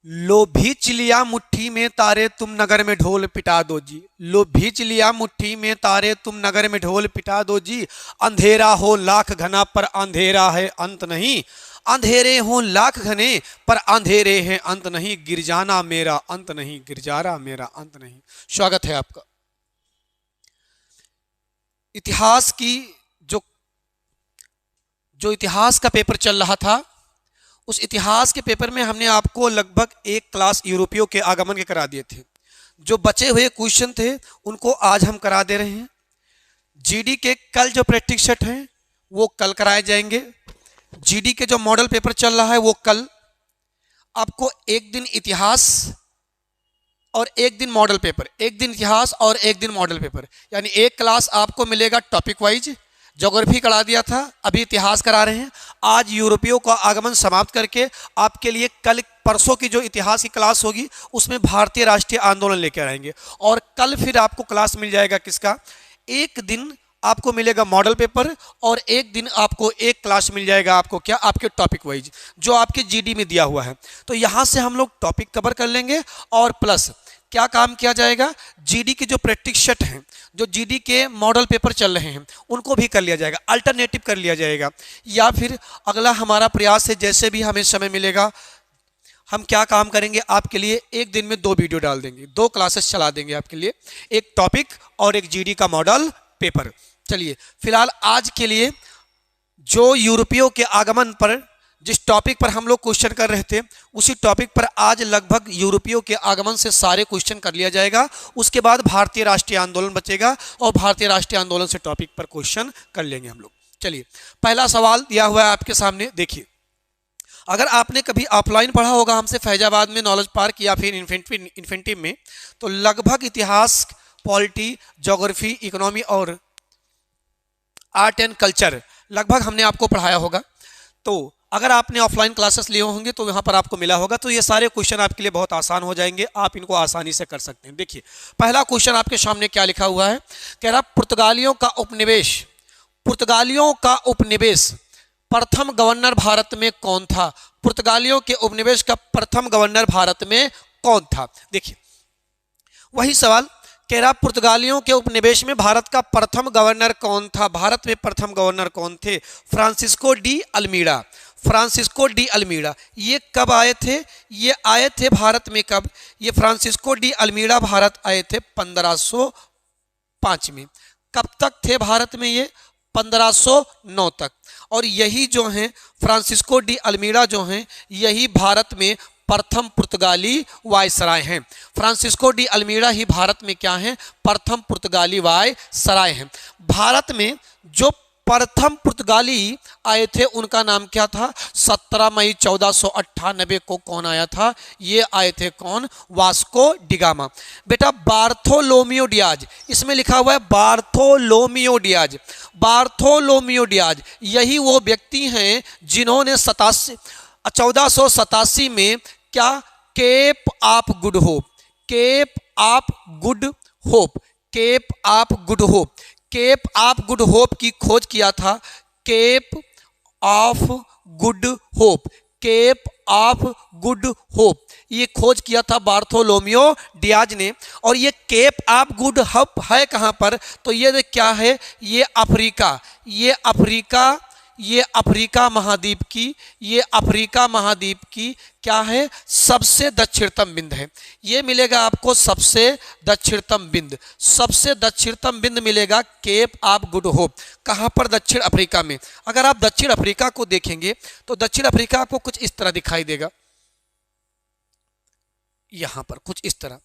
लो भींच लिया मुट्ठी में तारे तुम नगर में ढोल पिटा दो जी। लो भींच लिया मुट्ठी में तारे तुम नगर में ढोल पिटा दो जी। अंधेरा हो लाख घना पर अंधेरा है अंत नहीं। अंधेरे हो लाख घने पर अंधेरे हैं अंत नहीं। गिर जाना मेरा अंत नहीं, गिर जाना मेरा अंत नहीं। स्वागत है आपका। इतिहास की जो जो इतिहास का पेपर चल रहा था, उस इतिहास के पेपर में हमने आपको लगभग एक क्लास यूरोपियों के आगमन के करा दिए थे। जो बचे हुए क्वेश्चन थे उनको आज हम करा दे रहे हैं। जीडी के कल जो प्रैक्टिस सेट हैं वो कल कराए जाएंगे। जीडी के जो मॉडल पेपर चल रहा है वो कल। आपको एक दिन इतिहास और एक दिन मॉडल पेपर, एक दिन इतिहास और एक दिन मॉडल पेपर, यानी एक क्लास आपको मिलेगा टॉपिक वाइज। ज्योग्राफी करा दिया था, अभी इतिहास करा रहे हैं। आज यूरोपियों का आगमन समाप्त करके आपके लिए कल परसों की जो इतिहास की क्लास होगी उसमें भारतीय राष्ट्रीय आंदोलन लेकर आएंगे। और कल फिर आपको क्लास मिल जाएगा किसका, एक दिन आपको मिलेगा मॉडल पेपर और एक दिन आपको एक क्लास मिल जाएगा आपको क्या, आपके टॉपिक वाइज जो आपके जीडी में दिया हुआ है। तो यहाँ से हम लोग टॉपिक कवर कर लेंगे और प्लस क्या काम किया जाएगा, जीडी के जो प्रैक्टिस सेट हैं, जो जीडी के मॉडल पेपर चल रहे हैं उनको भी कर लिया जाएगा, अल्टरनेटिव कर लिया जाएगा। या फिर अगला हमारा प्रयास है, जैसे भी हमें समय मिलेगा हम क्या काम करेंगे, आपके लिए एक दिन में 2 वीडियो डाल देंगे, 2 क्लासेस चला देंगे आपके लिए, एक टॉपिक और एक जीडी का मॉडल पेपर। चलिए फिलहाल आज के लिए जो यूरोपियों के आगमन पर जिस टॉपिक पर हम लोग क्वेश्चन कर रहे थे उसी टॉपिक पर आज लगभग यूरोपियों के आगमन से सारे क्वेश्चन कर लिया जाएगा। उसके बाद भारतीय राष्ट्रीय आंदोलन बचेगा और भारतीय राष्ट्रीय आंदोलन से टॉपिक पर क्वेश्चन कर लेंगे हम लोग। चलिए पहला सवाल दिया हुआ है आपके सामने, देखिए। अगर आपने कभी ऑफलाइन पढ़ा होगा हमसे फैजाबाद में नॉलेज पार्क या फिर इन्फेंटिव में, तो लगभग इतिहास, पॉलिटी, ज्योग्राफी, इकोनॉमी और आर्ट एंड कल्चर लगभग हमने आपको पढ़ाया होगा। तो अगर आपने ऑफलाइन क्लासेस लिए होंगे तो यहाँ पर आपको मिला होगा। तो ये सारे क्वेश्चन आपके लिए बहुत आसान हो जाएंगे, आप इनको आसानी से कर सकते हैं। देखिए पहला क्वेश्चन आपके सामने क्या लिखा हुआ है, कह रहा पुर्तगालियों का उपनिवेश, पुर्तगालियों का उपनिवेश प्रथम गवर्नर भारत में कौन था। पुर्तगालियों के उपनिवेश का प्रथम गवर्नर भारत में कौन था। देखिए वही सवाल कह रहा पुर्तगालियों के उपनिवेश में भारत का प्रथम गवर्नर कौन था। भारत में प्रथम गवर्नर कौन थे, फ्रांसिस्को डी अल्मीड़ा। फ्रांसिस्को डी अल्मीड़ा ये कब आए थे, ये आए थे भारत में कब, ये फ्रांसिस्को डी अल्मीड़ा भारत आए थे 1505 में। कब तक थे भारत में ये, 1509 तक। और यही जो हैं फ्रांसिस्को डी अल्मीड़ा जो हैं यही भारत में प्रथम पुर्तगाली वायसराय हैं। फ्रांसिस्को डी अल्मीड़ा ही भारत में क्या हैं, प्रथम पुर्तगाली वायसराय हैं। भारत में जो प्रथम पुर्तगाली आए थे उनका नाम क्या था, 17 मई 1498 को कौन आया था, ये आए थे कौन, वास्को डिगामा। बेटा बार्थोलोमियो डियाज, इसमें लिखा हुआ है बार्थोलोमियो डियाज। बार्थोलोमियो डियाज यही वो व्यक्ति हैं जिन्होंने 1487 में क्या, Cape of Good Hope, Cape of Good Hope, Cape of Good Hope, Cape of Good Hope की खोज किया था। Cape of Good Hope, Cape of Good Hope ये खोज किया था बार्थोलोमियो डियाज ने। और ये केप ऑफ गुड होप है कहाँ पर, तो ये क्या है, ये अफ्रीका, ये अफ्रीका, ये अफ्रीका महाद्वीप की, ये अफ्रीका महाद्वीप की क्या है, सबसे दक्षिणतम बिंद है। ये मिलेगा आपको सबसे दक्षिणतम बिंद, सबसे दक्षिणतम बिंद मिलेगा केप ऑफ गुड होप। कहाँ पर, दक्षिण अफ्रीका में। अगर आप दक्षिण अफ्रीका को देखेंगे तो दक्षिण अफ्रीका आपको कुछ इस तरह दिखाई देगा, यहाँ पर कुछ इस तरह।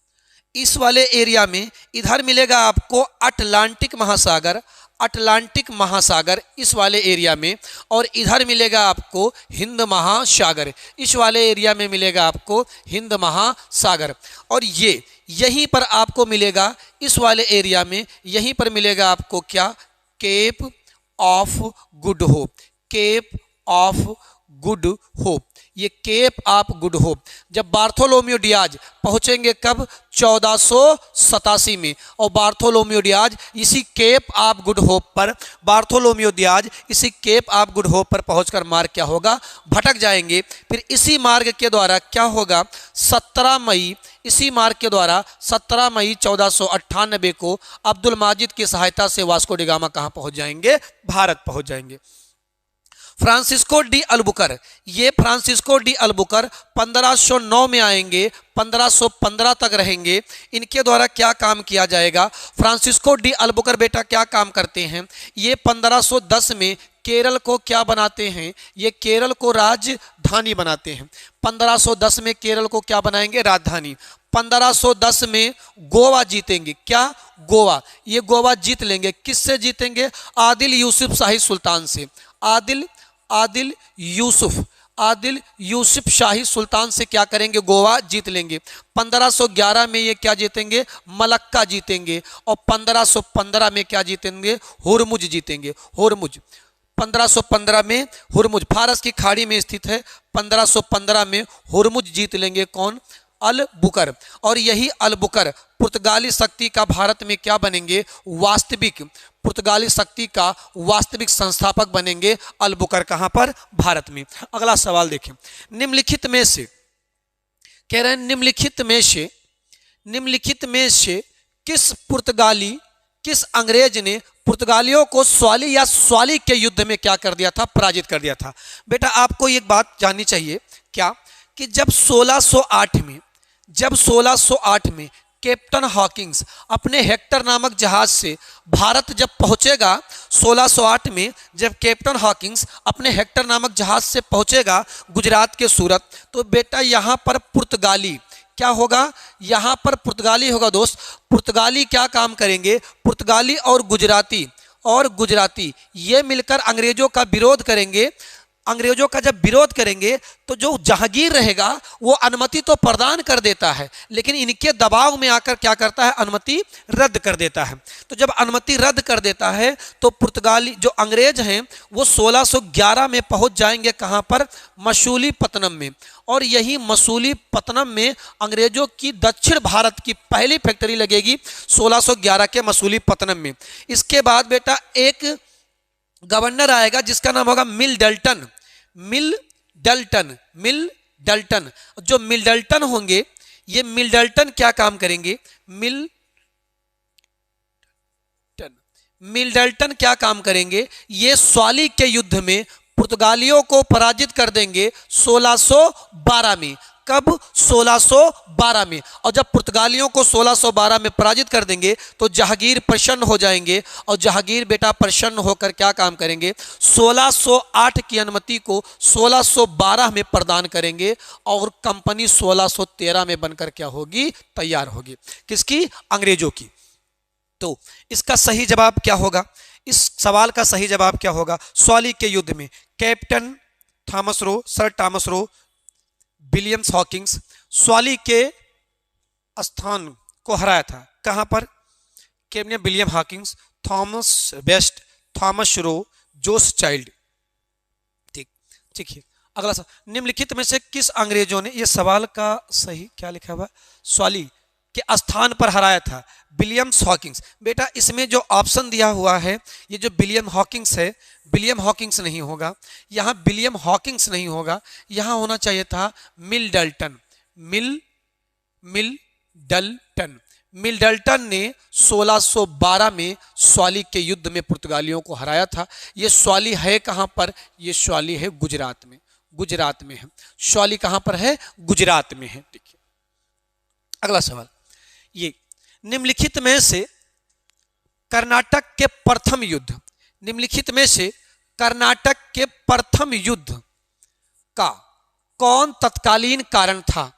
इस वाले एरिया में इधर मिलेगा आपको अटलांटिक महासागर, अटलांटिक महासागर इस वाले एरिया में, और इधर मिलेगा आपको हिंद महासागर, इस वाले एरिया में मिलेगा आपको हिंद महासागर। और ये यहीं पर आपको मिलेगा इस वाले एरिया में, यहीं पर मिलेगा आपको क्या, Cape of Good Hope, Cape of Good Hope ये केप ऑफ गुड होप। जब बार्थोलोम्यू डियाज पहुंचेंगे कब? 1487 में। और बार्थोलोम्यू डियाज इसी केप ऑफ गुड होप पर, बार्थोलोम्यू डियाज इसी केप ऑफ गुड होप पर पहुंचकर मार्ग क्या होगा? भटक जाएंगे। फिर इसी मार्ग के द्वारा क्या होगा? 17 मई, इसी मार्ग के द्वारा 17 मई 1498 को अब्दुल माजिद की सहायता से वास्को डी गामा कहां पहुंच जाएंगे? भारत पहुंच जाएंगे। फ्रांसिस्को डी अल्बुकर, ये फ्रांसिस्को डी अल्बुकर 1509 में आएंगे, 1515 तक रहेंगे। इनके द्वारा क्या काम किया जाएगा? फ्रांसिस्को डी अल्बुकर बेटा क्या काम करते हैं? ये 1510 में केरल को क्या बनाते हैं? ये केरल को राजधानी बनाते हैं। 1510 में केरल को क्या बनाएंगे? राजधानी। 1510 में गोवा जीतेंगे। क्या? गोवा। ये गोवा जीत लेंगे। किससे जीतेंगे? आदिल यूसुफ शाही सुल्तान से। आदिल यूसुफ शाही सुल्तान से क्या करेंगे? गोवा जीत लेंगे। 1511 में ये क्या जीतेंगे? मलक्का जीतेंगे। और 1515 में क्या जीतेंगे? हुरमुज जीतेंगे। हुरमुज 1515 में हुरमुज फारस की खाड़ी में स्थित है। 1515 में हुरमुज जीत लेंगे। कौन? अल-बुकर। और यही अल-बुकर पुर्तगाली शक्ति का भारत में क्या बनेंगे? वास्तविक, पुर्तगाली शक्ति का वास्तविक संस्थापक बनेंगे अल-बुकर। कहां पर? भारत में। अगला सवाल देखें। निम्नलिखित में से, कह रहे हैं निम्नलिखित में से किस अंग्रेज ने पुर्तगालियों को स्वाली के युद्ध में क्या कर दिया था? पराजित कर दिया था। बेटा आपको एक बात जाननी चाहिए, क्या कि जब 1608 में कैप्टन हॉकिंस अपने हेक्टर नामक जहाज से भारत जब पहुंचेगा, 1608 में जब कैप्टन हॉकिंस अपने हेक्टर नामक जहाज से पहुंचेगा गुजरात के सूरत, तो बेटा यहां पर पुर्तगाली क्या होगा? यहां पर पुर्तगाली होगा दोस्त। पुर्तगाली क्या काम करेंगे? पुर्तगाली और गुजराती ये मिलकर अंग्रेजों का विरोध करेंगे। अंग्रेजों का जब विरोध करेंगे तो जो जहांगीर रहेगा वो अनुमति तो प्रदान कर देता है, लेकिन इनके दबाव में आकर क्या करता है? अनुमति रद्द कर देता है। तो जब अनुमति रद्द कर देता है तो पुर्तगाली जो अंग्रेज हैं वो 1611 में पहुंच जाएंगे। कहां पर? मसूलीपट्टनम में। और यही मसूलीपट्टनम में अंग्रेजों की दक्षिण भारत की पहली फैक्ट्री लगेगी 1611 के मसूलीपट्टनम में। इसके बाद बेटा एक गवर्नर आएगा जिसका नाम होगा मिडल्टन। जो मिडल्टन होंगे, ये मिडल्टन क्या काम करेंगे? मिडल्टन क्या काम करेंगे? ये स्वाली के युद्ध में पुर्तगालियों को पराजित कर देंगे 1612 में। कब? 1612 में। और जब पुर्तगालियों को 1612 में पराजित कर देंगे तो जहांगीर प्रसन्न हो जाएंगे। और जहांगीर बेटा प्रसन्न होकर क्या काम करेंगे? 1608 की अनुमति को 1612 में प्रदान करेंगे और कंपनी 1613 में बनकर क्या होगी? तैयार होगी। किसकी? अंग्रेजों की। तो इसका सही जवाब क्या होगा? इस सवाल का सही जवाब क्या होगा? स्वाली के युद्ध में captain sir Thomas Roe, Williams Hawkins Swally के स्थान को हराया था। कहां पर? Captain William Hawkins, Thomas West, Thomas Roe, Jose Child. ठीक है। अगला सवाल, निम्नलिखित में से किस अंग्रेजों ने, यह सवाल का सही क्या लिखा हुआ? स्वाली के स्थान पर हराया था? Williams Hawkins. बेटा इसमें जो ऑप्शन दिया हुआ है, ये जो विलियम हॉकिंस है, विलियम हॉकिंस नहीं होगा यहाँ, विलियम हॉकिंस नहीं होगा यहाँ, होना चाहिए था मिडल्टन। मिडल्टन ने 1612 में स्वाली के युद्ध में पुर्तगालियों को हराया था। ये स्वाली है कहां पर? ये स्वाली है गुजरात में है। स्वाली कहां पर है? गुजरात में है। देखिए अगला सवाल, ये निम्नलिखित में से कर्नाटक के प्रथम युद्ध, निम्नलिखित में से कर्नाटक के प्रथम युद्ध का कौन तत्कालीन कारण था?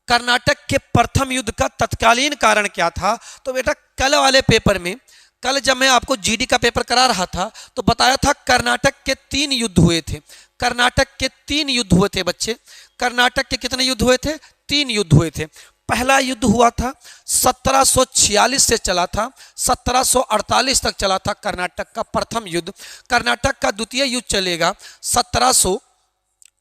कर्नाटक के प्रथम युद्ध का तत्कालीन कारण क्या था? तो बेटा कल वाले पेपर में, कल जब मैं आपको जीडी का पेपर करा रहा था तो बताया था कर्नाटक के 3 युद्ध हुए थे। कर्नाटक के 3 युद्ध हुए थे बच्चे। कर्नाटक के कितने युद्ध हुए थे? 3 युद्ध हुए थे। पहला युद्ध हुआ था 1746 से चला था, 1748 तक चला था कर्नाटक का प्रथम युद्ध। कर्नाटक का द्वितीय युद्ध चलेगा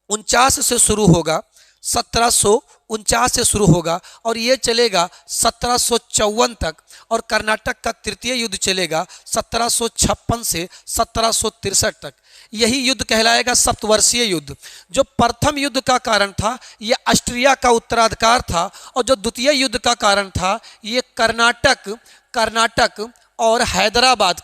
49 से शुरू होगा, 1749 से शुरू होगा और ये चलेगा 1754 तक। और कर्नाटक का तृतीय युद्ध चलेगा 1756 से 1763 तक। यही युद्ध कहलाएगा सप्तवर्षीय युद्ध। जो प्रथम युद्ध का कारण था ये ऑस्ट्रिया का उत्तराधिकार था, और जो द्वितीय युद्ध का कारण था ये कर्नाटक और हैदराबाद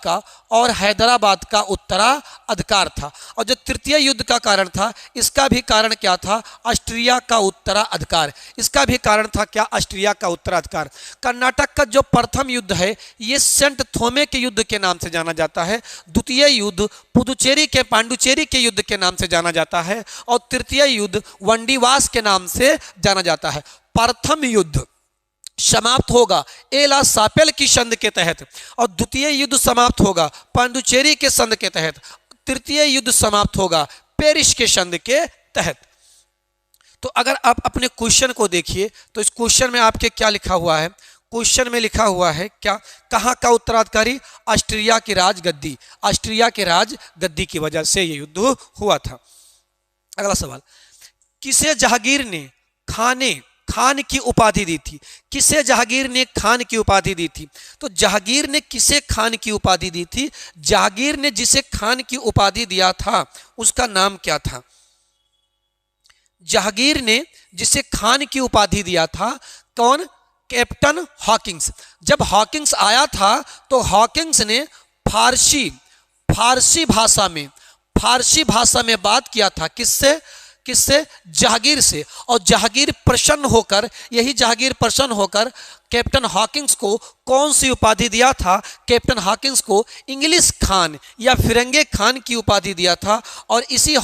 का उत्तराधिकार था। और जो तृतीय युद्ध का कारण था इसका भी कारण क्या था? ऑस्ट्रिया का उत्तराधिकार। इसका भी कारण था क्या? ऑस्ट्रिया का उत्तराधिकार। कर्नाटक का जो प्रथम युद्ध है ये सेंट थोमे के युद्ध के नाम से जाना जाता है। द्वितीय युद्ध पांडुचेरी के युद्ध के नाम से जाना जाता है, और तृतीय युद्ध वंडीवास के नाम से जाना जाता है। प्रथम युद्ध समाप्त होगा एला सापेल की संधि के तहत, और द्वितीय युद्ध समाप्त होगा पांडुचेरी के संधि के तहत। तृतीय युद्ध समाप्त होगा पेरिस के संधि के तहत। तो अगर आप अपने क्वेश्चन को देखिए तो इस क्वेश्चन में आपके क्या लिखा हुआ है? क्वेश्चन में लिखा हुआ है क्या? कहाँ का उत्तराधिकारी? ऑस्ट्रिया की राजगद्दी। ऑस्ट्रिया के राजगद्दी की वजह से ये युद्ध हुआ था। अगला सवाल, किसे जहांगीर ने खान की उपाधि दी थी? किसे जहांगीर ने खान की उपाधि दी थी? तो जहांगीर ने किसे खान की उपाधि दी थी? जहांगीर ने जिसे खान की उपाधि दिया था उसका नाम क्या था? जहांगीर ने जिसे खान की उपाधि दिया था कौन? Captain Hawkins. जब हॉकिंस आया था तो हॉकिंस ने फारसी भाषा में बात किया था। किससे? जहांगीर से। और जहांगीर प्रसन्न होकर कैप्टन हॉकिंस को कौन सी उपाधि दिया था? कैप्टन हॉकिंस को इंग्लिश खान या फिरंगे खान की उपाधि दिया था। और इसी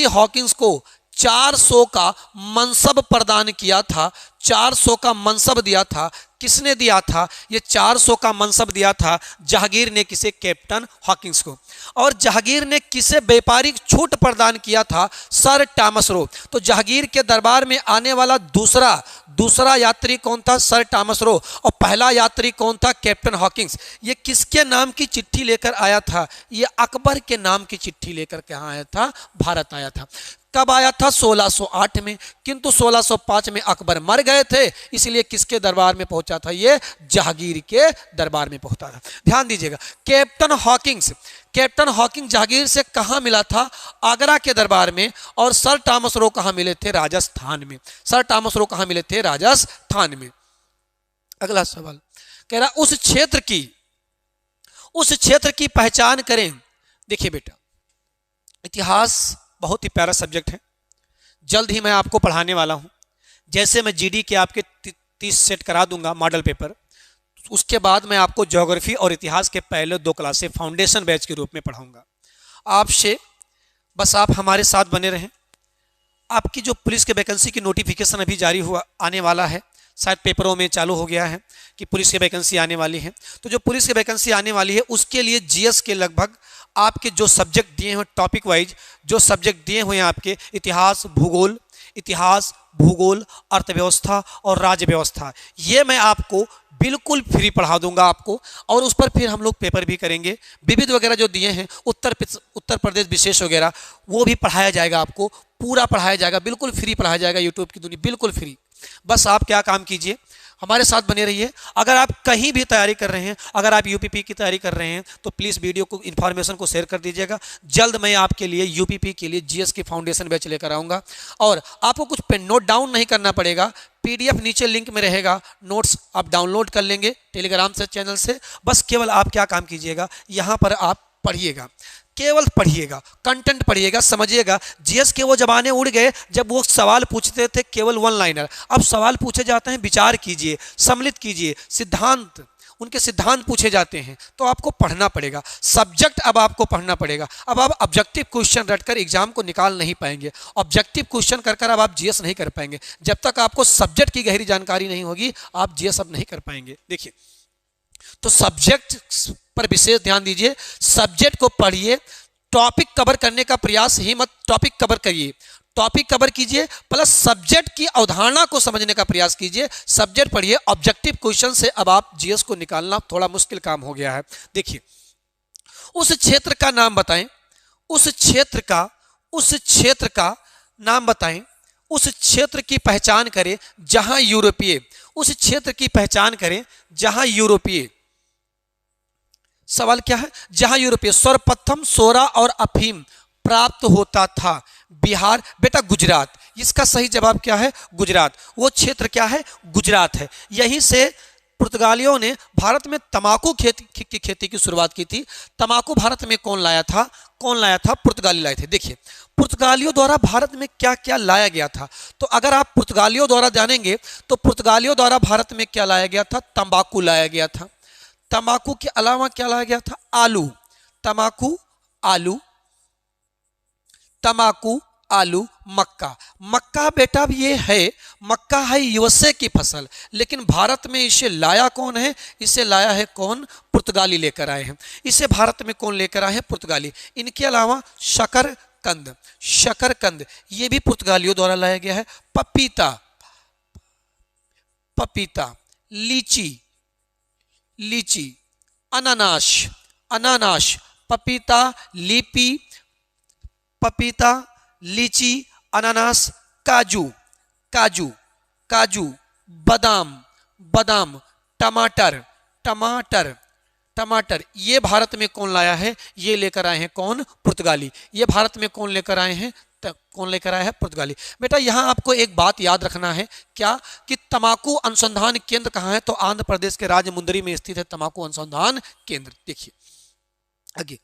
हॉकिंस को 400 का मनसब प्रदान किया था। 400 का मनसब दिया था। किसने दिया था? ये 400 का मनसब दिया था जहांगीर ने। किसे? कैप्टन हॉकिंस को। और जहांगीर ने किसे व्यापारिक छूट प्रदान किया था? Sir Thomas Roe. तो जहांगीर के दरबार में आने वाला दूसरा यात्री कौन था? Sir Thomas Roe. और पहला यात्री कौन था? Captain Hawkins. ये किसके नाम की चिट्ठी लेकर आया था? ये अकबर के नाम की चिट्ठी लेकर कहाँ आया था? भारत आया था। कब आया था? 1608 में। किंतु 1605 में अकबर मर गए थे, इसलिए किसके दरबार में पहुंचा था? ये जहांगीर के दरबार में पहुंचा था। ध्यान दीजिएगा, कैप्टन हॉकिंस जहांगीर से कहां मिला था? आगरा के दरबार में। और सर टॉमस रो कहां मिले थे? राजस्थान में। अगला सवाल कह रहा उस क्षेत्र की पहचान करें। देखिए बेटा, इतिहास बहुत ही प्यारा सब्जेक्ट है। जल्द ही मैं आपको पढ़ाने वाला हूं। जैसे मैं जीडी के आपके 30 सेट करा दूंगा मॉडल पेपर, उसके बाद मैं आपको ज्योग्राफी और इतिहास के पहले 2 क्लासें फाउंडेशन बैच के रूप में पढ़ाऊंगा। आपसे बस आप हमारे साथ बने रहें। आपकी जो पुलिस के वैकेंसी की नोटिफिकेशन अभी जारी आने वाला है, शायद पेपरों में चालू हो गया है कि पुलिस की वैकेंसी आने वाली है। तो जो पुलिस की वैकेंसी आने वाली है उसके लिए जीएस के लगभग आपके जो सब्जेक्ट दिए हैं, टॉपिक वाइज जो सब्जेक्ट दिए हुए हैं आपके, इतिहास भूगोल, अर्थव्यवस्था और राज्य व्यवस्था, ये मैं आपको बिल्कुल फ्री पढ़ा दूंगा आपको। और उस पर फिर हम लोग पेपर भी करेंगे। विविध वगैरह जो दिए हैं, उत्तर प्रदेश विशेष वगैरह, वो भी पढ़ाया जाएगा आपको, पूरा पढ़ाया जाएगा, बिल्कुल फ्री पढ़ाया जाएगा। यूट्यूब की दुनिया बिल्कुल फ्री। बस आप क्या काम कीजिए, हमारे साथ बने रहिए। अगर आप कहीं भी तैयारी कर रहे हैं, अगर आप यूपीपी की तैयारी कर रहे हैं तो प्लीज़ वीडियो को इन्फॉर्मेशन को शेयर कर दीजिएगा। जल्द मैं आपके लिए यूपीपी के लिए जीएस की फाउंडेशन बैच लेकर आऊँगा। और आपको कुछ पेन नोट डाउन नहीं करना पड़ेगा, पीडीएफ नीचे लिंक में रहेगा, नोट्स आप डाउनलोड कर लेंगे टेलीग्राम से चैनल से। बस केवल आप क्या काम कीजिएगा, यहाँ पर आप पढ़िएगा, केवल पढ़िएगा, कंटेंट पढ़िएगा, समझिएगा। जीएस के वो जमाने उड़ गए जब वो सवाल पूछते थे केवल 1 लाइनर। अब सवाल पूछे जाते हैं, विचार कीजिए, सम्मिलित कीजिए, उनके सिद्धांत पूछे जाते हैं। तो आपको पढ़ना पड़ेगा, सब्जेक्ट अब आपको पढ़ना पड़ेगा। अब आप ऑब्जेक्टिव क्वेश्चन रटकर एग्जाम को निकाल नहीं पाएंगे, ऑब्जेक्टिव क्वेश्चन कर अब आप जीएस नहीं कर पाएंगे। जब तक आपको सब्जेक्ट की गहरी जानकारी नहीं होगी, आप जीएस अब नहीं कर पाएंगे। देखिए, तो सब्जेक्ट पर विशेष ध्यान दीजिए, सब्जेक्ट को पढ़िए, टॉपिक कवर करने का प्रयास ही मत, टॉपिक कवर करिए, टॉपिक कवर कीजिए, प्लस सब्जेक्ट की अवधारणा को समझने का प्रयास कीजिए। सब्जेक्ट पढ़िए, ऑब्जेक्टिव क्वेश्चन से अब आप जीएस को निकालना थोड़ा मुश्किल काम हो गया है। देखिए, उस क्षेत्र का नाम बताएं, उस क्षेत्र का नाम बताएं, उस क्षेत्र की पहचान करें जहां यूरोपीय, उस क्षेत्र की पहचान करें जहां यूरोपीय, सवाल क्या है, जहां यूरोपीय सर्वप्रथम सोरा और अफीम प्राप्त होता था। बिहार, बेटा गुजरात, इसका सही जवाब क्या है, गुजरात। वो क्षेत्र क्या है, गुजरात है। यहीं से पुर्तगालियों ने भारत में तंबाकू की खेती की शुरुआत की थी। तंबाकू भारत में कौन लाया था, कौन लाया था, पुर्तगाली लाए थे। देखिए पुर्तगालियों द्वारा भारत में क्या क्या लाया गया था, तो अगर आप पुर्तगालियों द्वारा जानेंगे तो पुर्तगालियों द्वारा भारत में क्या लाया गया था, तंबाकू लाया गया था। तंबाकू के अलावा क्या लाया गया था, आलू, तंबाकू, आलू, तंबाकू, आलू, मक्का। मक्का बेटा ये है, मक्का है यूएसए की फसल, लेकिन भारत में इसे लाया कौन है, इसे लाया है कौन, पुर्तगाली लेकर आए हैं। इसे भारत में कौन लेकर आए हैं, पुर्तगाली। इनके अलावा शकरकंद, शकरकंद ये भी पुर्तगालियों द्वारा लाया गया है। पपीता, पपीता, लीची, लीची, अनानास, अनानास, पपीता, लीपी, पपीता, लीची, अनानास, काजू, काजू, काजू, बादाम, बादाम, टमाटर, टमाटर, टमाटर। ये भारत में कौन लाया है, ये लेकर आए हैं कौन, पुर्तगाली। ये भारत में कौन लेकर आए हैं, कौन लेकर आया है, पुर्तगाली। बेटा यहां आपको एक बात याद रखना है, क्या कि तंबाकू अनुसंधान केंद्र कहां है, तो आंध्र प्रदेश के राजमुंदरी में स्थित है तंबाकू अनुसंधान केंद्र। देखिए आगे,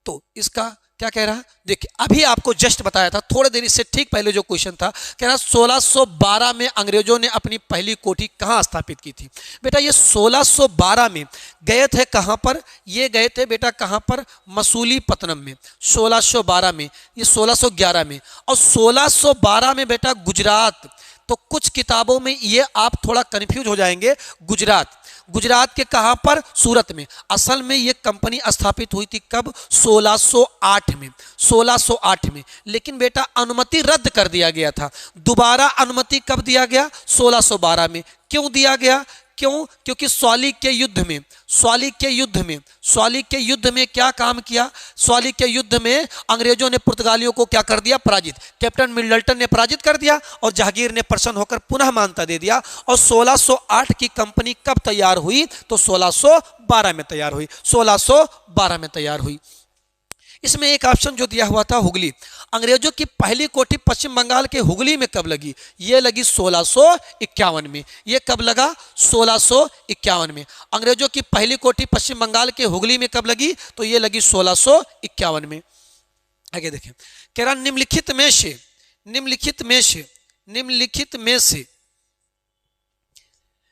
तो इसका क्या कह रहा है, देखिए अभी आपको जस्ट बताया था थोड़ी देर इससे ठीक पहले जो क्वेश्चन था, कह रहा 1612 में अंग्रेजों ने अपनी पहली कोठी कहां स्थापित की थी। बेटा ये 1612 में गए थे कहां पर, ये गए थे बेटा कहां पर, मसूलीपट्टनम में। 1612 में, ये 1611 में, और 1612 में बेटा गुजरात। तो कुछ किताबों में ये आप थोड़ा कंफ्यूज हो जाएंगे, गुजरात, गुजरात के कहां पर, सूरत में। असल में ये कंपनी स्थापित हुई थी कब, 1608 में, 1608 में। लेकिन बेटा अनुमति रद्द कर दिया गया था। दोबारा अनुमति कब दिया गया, 1612 में। क्यों दिया गया, क्यों, क्योंकि स्वाली के युद्ध में, स्वाली के युद्ध में, स्वाली के युद्ध में क्या काम किया, स्वाली के युद्ध में अंग्रेजों ने पुर्तगालियों को क्या कर दिया, पराजित। कैप्टन मिडलटन ने पराजित कर दिया और जहांगीर ने प्रसन्न होकर पुनः मान्यता दे दिया। और 1608 की कंपनी कब तैयार हुई, तो 1612 में तैयार हुई, 1612 में तैयार हुई। इसमें एक ऑप्शन जो दिया हुआ था हुगली, अंग्रेजों की पहली कोठी पश्चिम बंगाल के हुगली में कब लगी, ये लगी 1651 में। ये कब लगा, 1651 में। अंग्रेजों की पहली कोठी पश्चिम बंगाल के हुगली में कब लगी, तो ये लगी 1651 में। आगे देखें, कह रहा निम्नलिखित में से, निम्नलिखित में से, निम्नलिखित में से,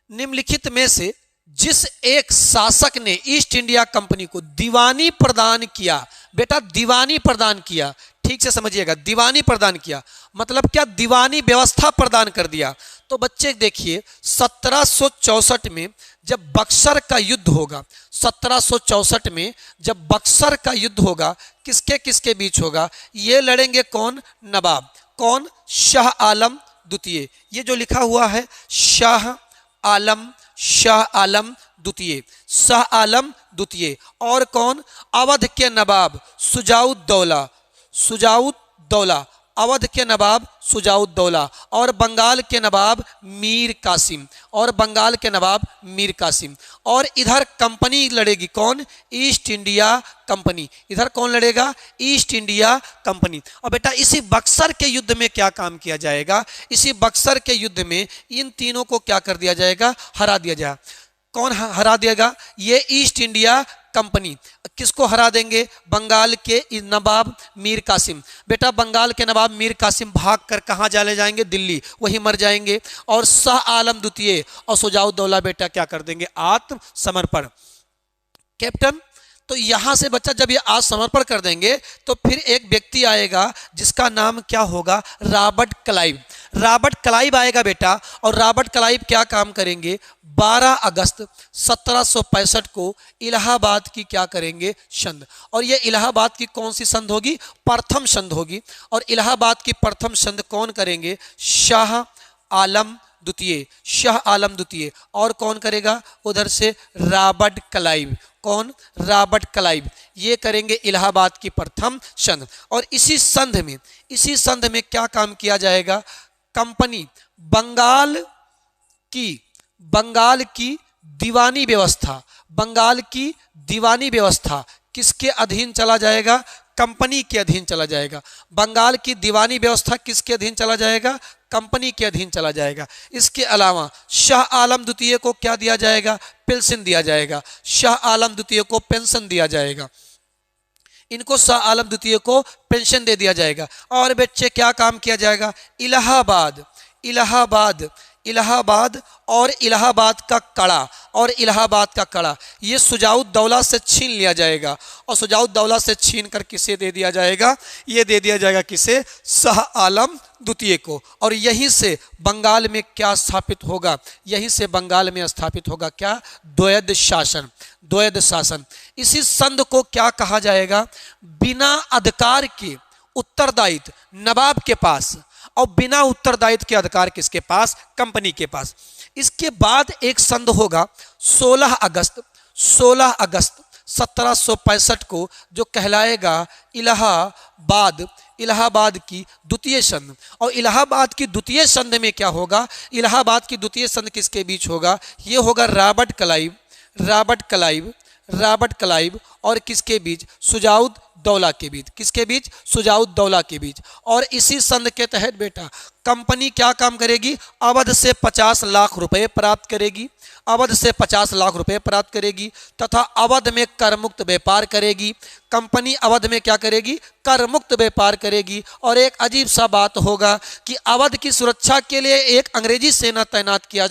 निम्नलिखित में से जिस एक शासक ने ईस्ट इंडिया कंपनी को दीवानी प्रदान किया, बेटा दीवानी प्रदान किया, ठीक से समझिएगा, दीवानी प्रदान किया मतलब क्या, दीवानी व्यवस्था प्रदान कर दिया। तो बच्चे देखिए 1764 में जब बक्सर का युद्ध होगा, 1764 में जब बक्सर का युद्ध होगा, किसके किसके बीच होगा, ये लड़ेंगे कौन, नवाब, कौन, शाह आलम द्वितीय। ये जो लिखा हुआ है शाह आलम, शाह आलम द्वितीय, शाह आलम द्वितीय। और कौन, अवध के नवाब सुजाउद्दौला, सुजाउद्दौला, अवध के नवाब सुजाउद्दौला। और बंगाल के नवाब मीर कासिम, और बंगाल के नवाब मीर कासिम। और इधर कंपनी लड़ेगी कौन, ईस्ट इंडिया कंपनी। इधर कौन लड़ेगा, ईस्ट इंडिया कंपनी। और बेटा इसी बक्सर के युद्ध में क्या काम किया जाएगा, इसी बक्सर के युद्ध में इन तीनों को क्या कर दिया जाएगा, हरा दिया जाएगा। कौन हरा देगा, ये ईस्ट इंडिया कंपनी। किसको हरा देंगे, बंगाल के नवाब मीर कासिम। बेटा बंगाल के नवाब मीर कासिम भागकर कहां चले जाएंगे, दिल्ली, वहीं मर जाएंगे। और शाह आलम द्वितीय और सुजाउद्दौला बेटा क्या कर देंगे, आत्मसमर्पण। कैप्टन तो यहां से बच्चा जब ये आत्मसमर्पण कर देंगे तो फिर एक व्यक्ति आएगा जिसका नाम क्या होगा, रॉबर्ट क्लाइव। रॉबर्ट क्लाइव आएगा बेटा, और रॉबर्ट क्लाइव क्या काम करेंगे, 12 अगस्त 1765 को इलाहाबाद की क्या करेंगे, संध। और ये इलाहाबाद की कौन सी संध होगी, प्रथम संध होगी। और इलाहाबाद की प्रथम संध कौन करेंगे, शाह आलम द्वितीय, शाह आलम द्वितीय। और कौन करेगा, उधर से रॉबर्ट क्लाइव, कौन? Robert Clive. ये करेंगे इलाहाबाद की प्रथम संध। और इसी संध में क्या काम किया जाएगा? कंपनी बंगाल की दीवानी व्यवस्था किसके अधीन चला जाएगा? कंपनी के अधीन चला जाएगा। बंगाल की दीवानी व्यवस्था किसके अधीन चला जाएगा? कंपनी के अधीन चला जाएगा। इसके अलावा शाह आलम द्वितीय को क्या दिया जाएगा? पेंशन दिया जाएगा। शाह आलम द्वितीय को पेंशन दिया जाएगा। इनको शाह आलम द्वितीय को पेंशन दे दिया जाएगा। और बच्चे क्या काम किया जाएगा? इलाहाबाद और इलाहाबाद का कड़ा ये शुजाउद्दौला से छीन लिया जाएगा। और शुजाउद्दौला से छीन कर किसे दे दिया जाएगा? ये दे दिया जाएगा किसे? शाह आलम द्वितीय को। और यहीं से बंगाल में क्या स्थापित होगा? क्या? द्वैध शासन। इसी संध को क्या कहा जाएगा? बिना अधिकार के उत्तरदायित्व नवाब के पास, और बिना उत्तरदायित्व के अधिकार किसके पास? कंपनी के पास। इसके बाद एक संध होगा 16 अगस्त 1765 को, जो कहलाएगा इलाहाबाद की द्वितीय संध। और इलाहाबाद की द्वितीय संध में क्या होगा? इलाहाबाद की द्वितीय संध किसके बीच होगा? ये होगा रॉबर्ट क्लाइव और किसके बीच? शुजाउद्दौला के बीच। किसके बीच? शुजाउद्दौला के बीच। और इसी संध के तहत बेटा कंपनी क्या काम करेगी? अवध से 50 लाख रुपए प्राप्त करेगी तथा अवध में कर मुक्त व्यापार करेगी। कंपनी अवध में क्या करेगी? कर मुक्त व्यापार करेगी। और एक अजीब सा बात होगा कि अवध की सुरक्षा के लिए एक अंग्रेजी सेना तैनात किया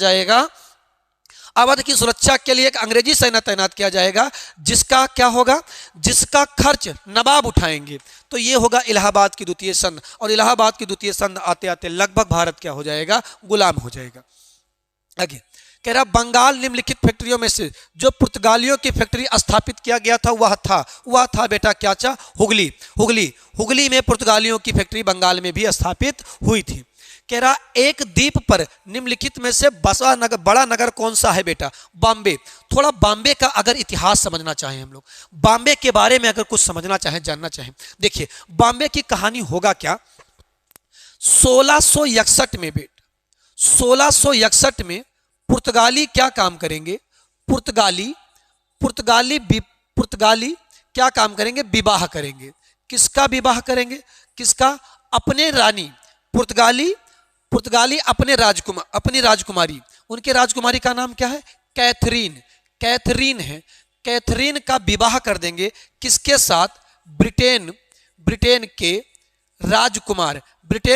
जाएगा। जिसका क्या होगा? जिसका खर्च नवाब उठाएंगे। तो ये होगा इलाहाबाद की द्वितीय संध। और इलाहाबाद की द्वितीय संध आते आते लगभग भारत क्या हो जाएगा? गुलाम हो जाएगा। आगे कह रहा बंगाल निम्नलिखित फैक्ट्रियों में से जो पुर्तगालियों की फैक्ट्री स्थापित किया गया था वह था बेटा क्या? हुगली में पुर्तगालियों की फैक्ट्री बंगाल में भी स्थापित हुई थी। कह रहा एक द्वीप पर निम्नलिखित में से बड़ा नगर कौन सा है बेटा? बॉम्बे। थोड़ा बॉम्बे का अगर इतिहास समझना चाहें हम लोग, बॉम्बे के बारे में अगर कुछ समझना चाहें, जानना चाहें, देखिए बॉम्बे की कहानी होगा क्या? 1661 में पुर्तगाली क्या काम करेंगे? पुर्तगाली क्या काम करेंगे? विवाह करेंगे। किसका विवाह करेंगे? किसका? अपने रानी पुर्तगाली अपनी राजकुमारी, उनके राजकुमारी का नाम क्या है? कैथरीन है। कैथरीन का विवाह कर देंगे किसके साथ? ब्रिटेन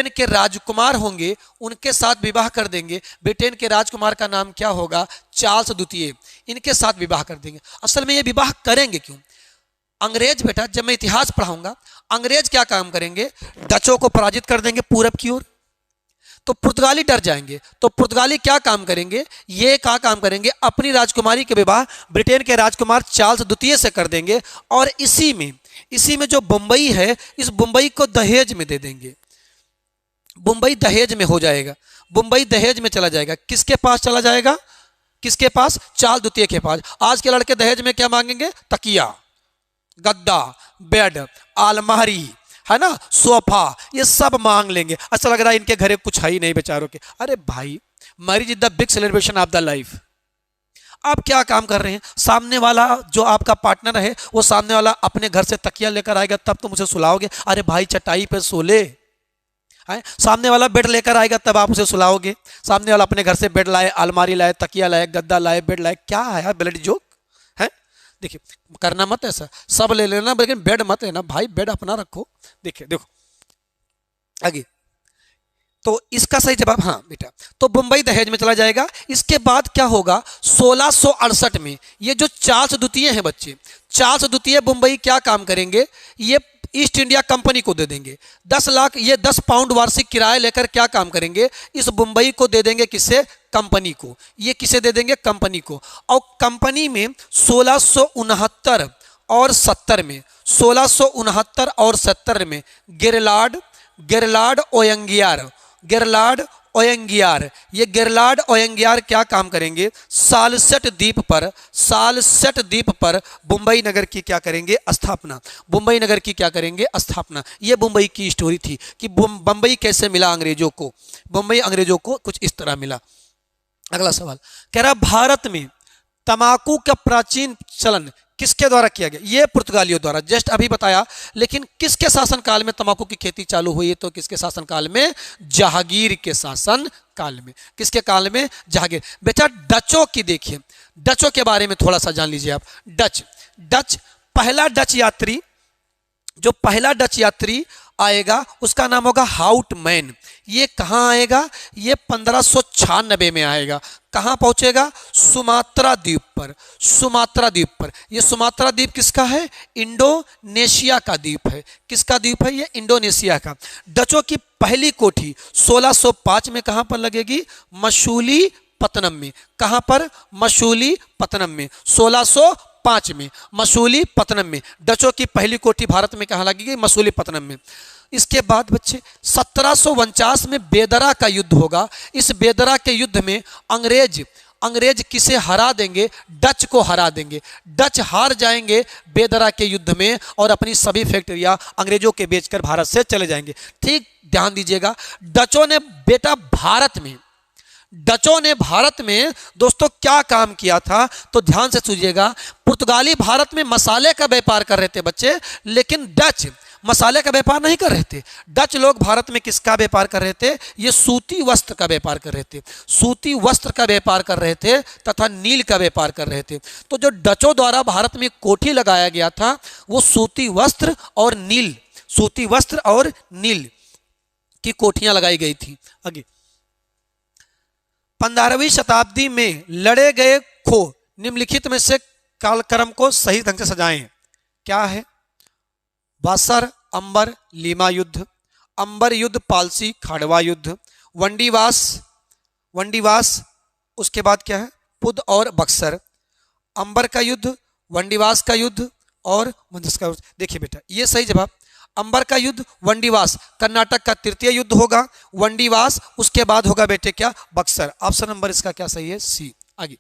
के राजकुमार होंगे, उनके साथ विवाह कर देंगे। ब्रिटेन के राजकुमार का नाम क्या होगा? चार्ल्स द्वितीय। इनके साथ विवाह कर देंगे। असल में ये विवाह करेंगे क्यों? अंग्रेज बेटा, जब मैं इतिहास पढ़ाऊंगा, अंग्रेज क्या काम करेंगे? डचों को पराजित कर देंगे पूरब की ओर, तो पुर्तगाली डर जाएंगे। तो पुर्तगाली क्या काम करेंगे? ये क्या काम करेंगे? अपनी राजकुमारी के विवाह ब्रिटेन के राजकुमार चार्ल्स द्वितीय से कर देंगे। और इसी में जो बंबई है, इस बंबई को दहेज में दे देंगे। बंबई दहेज में हो जाएगा, बंबई दहेज में चला जाएगा। किसके पास चला जाएगा? किसके पास? चार्ल्स द्वितीय के पास। आज के लड़के दहेज में क्या मांगेंगे? तकिया, गद्दा, बेड, अलमारी, है ना, सोफा, ये सब मांग लेंगे। अच्छा लग रहा है इनके घरे कुछ है ही नहीं बेचारों के। अरे भाई, marriage is the big celebration of the life. आप क्या काम कर रहे हैं? सामने वाला जो आपका पार्टनर है, वो सामने वाला अपने घर से तकिया लेकर आएगा तब तुम उसे सुलाओगे। अरे भाई, चटाई पे सो ले। सामने वाला बेड लेकर आएगा तब आप उसे सुलाओगे। सामने वाला अपने घर से बेड लाए, अलमारी लाए, तकिया लाए, गद्दा लाए, बेड लाए। क्या है यार, ब्लडी जोक है। देखिए, करना मत ऐसा, सब ले लेना लेकिन बेड मत लेना भाई, बेड अपना रखो। देखिए देखो आगे, तो इसका सही जवाब हाँ बेटा, तो मुंबई दहेज में चला जाएगा। इसके बाद क्या होगा? 1668 में ये जो चार्ल्स द्वितीय हैं बच्चे, चार्ल्स द्वितीय मुंबई क्या काम करेंगे? ये ईस्ट इंडिया कंपनी को दे देंगे 10 लाख, ये 10 पाउंड वार्षिक किराया लेकर क्या काम करेंगे? इस मुंबई को दे देंगे किसे? कंपनी को। ये किसे दे देंगे? कंपनी को। और कंपनी में 1669 और 70 में, 1669 और 70 में गेरलार्ड ओयंगियार, ये गेरलार्ड ओयंगियार क्या काम करेंगे? सालसेट द्वीप पर मुंबई नगर की क्या करेंगे? स्थापना। मुंबई नगर की क्या करेंगे? स्थापना। ये मुंबई की स्टोरी थी कि मुंबई कैसे मिला अंग्रेजों को। मुंबई अंग्रेजों को कुछ इस तरह मिला। अगला सवाल कह रहा भारत में तंबाकू का प्राचीन चलन किसके द्वारा किया गया? ये पुर्तगालियों द्वारा, जस्ट अभी बताया, लेकिन किसके शासनकाल में तंबाकू की खेती चालू हुई? तो किसके शासनकाल में? जहांगीर के शासन काल में। किसके काल में? जहांगीर। बेटा डचों की देखिए, डचों के बारे में थोड़ा सा जान लीजिए आप। डच पहला डच यात्री आएगा उसका नाम होगा हाउटमैन। ये कहाँ आएगा? ये 1596 में आएगा। कहाँ पहुंचेगा? सुमात्रा द्वीप पर। ये सुमात्रा द्वीप किसका है? इंडोनेशिया का द्वीप है। किसका द्वीप है? ये इंडोनेशिया का। डचों की पहली कोठी 1605 में कहाँ पर लगेगी? मछलीपत्तनम में। कहाँ पर? मछलीपत्तनम में। 1605 में मछलीपत्तनम में डचों की पहली कोठी भारत में कहाँ लगेगी? मछलीपत्तनम में। इसके बाद बच्चे 1749 में बेदरा का युद्ध होगा। इस बेदरा के युद्ध में अंग्रेज किसे हरा देंगे? डच को हरा देंगे। डच हार जाएंगे बेदरा के युद्ध में और अपनी सभी फैक्ट्रियां अंग्रेजों के बेचकर भारत से चले जाएंगे। ठीक ध्यान दीजिएगा, डचों ने बेटा भारत में दोस्तों क्या काम किया था? तो ध्यान से सुनिएगा। पुर्तगाली भारत में मसाले का व्यापार कर रहे थे बच्चे, लेकिन डच मसाले का व्यापार नहीं कर रहे थे। डच लोग भारत में किसका व्यापार कर रहे थे? ये सूती वस्त्र का व्यापार कर रहे थे। सूती वस्त्र का व्यापार कर रहे थे तथा नील का व्यापार कर रहे थे। तो जो डचों द्वारा भारत में कोठी लगाया गया था वो सूती वस्त्र और नील की कोठियां लगाई गई थी। आगे 15वीं शताब्दी में लड़े गए खो निम्नलिखित में से कालक्रम को सही ढंग से सजाएं। क्या है? बासर अंबर लीमा युद्ध, अंबर युद्ध पालसी खाड़वा युद्ध, वंडीवास उसके बाद क्या है? पुद और बक्सर। अंबर का युद्ध, वंडीवास का युद्ध और मंदस का युद्ध। देखिए बेटा ये सही जवाब। अंबर का युद्ध, वंडीवास कर्नाटक का तृतीय युद्ध होगा। वंडीवास उसके बाद होगा बेटे क्या? बक्सर। ऑप्शन नंबर इसका क्या सही है? सी। आगे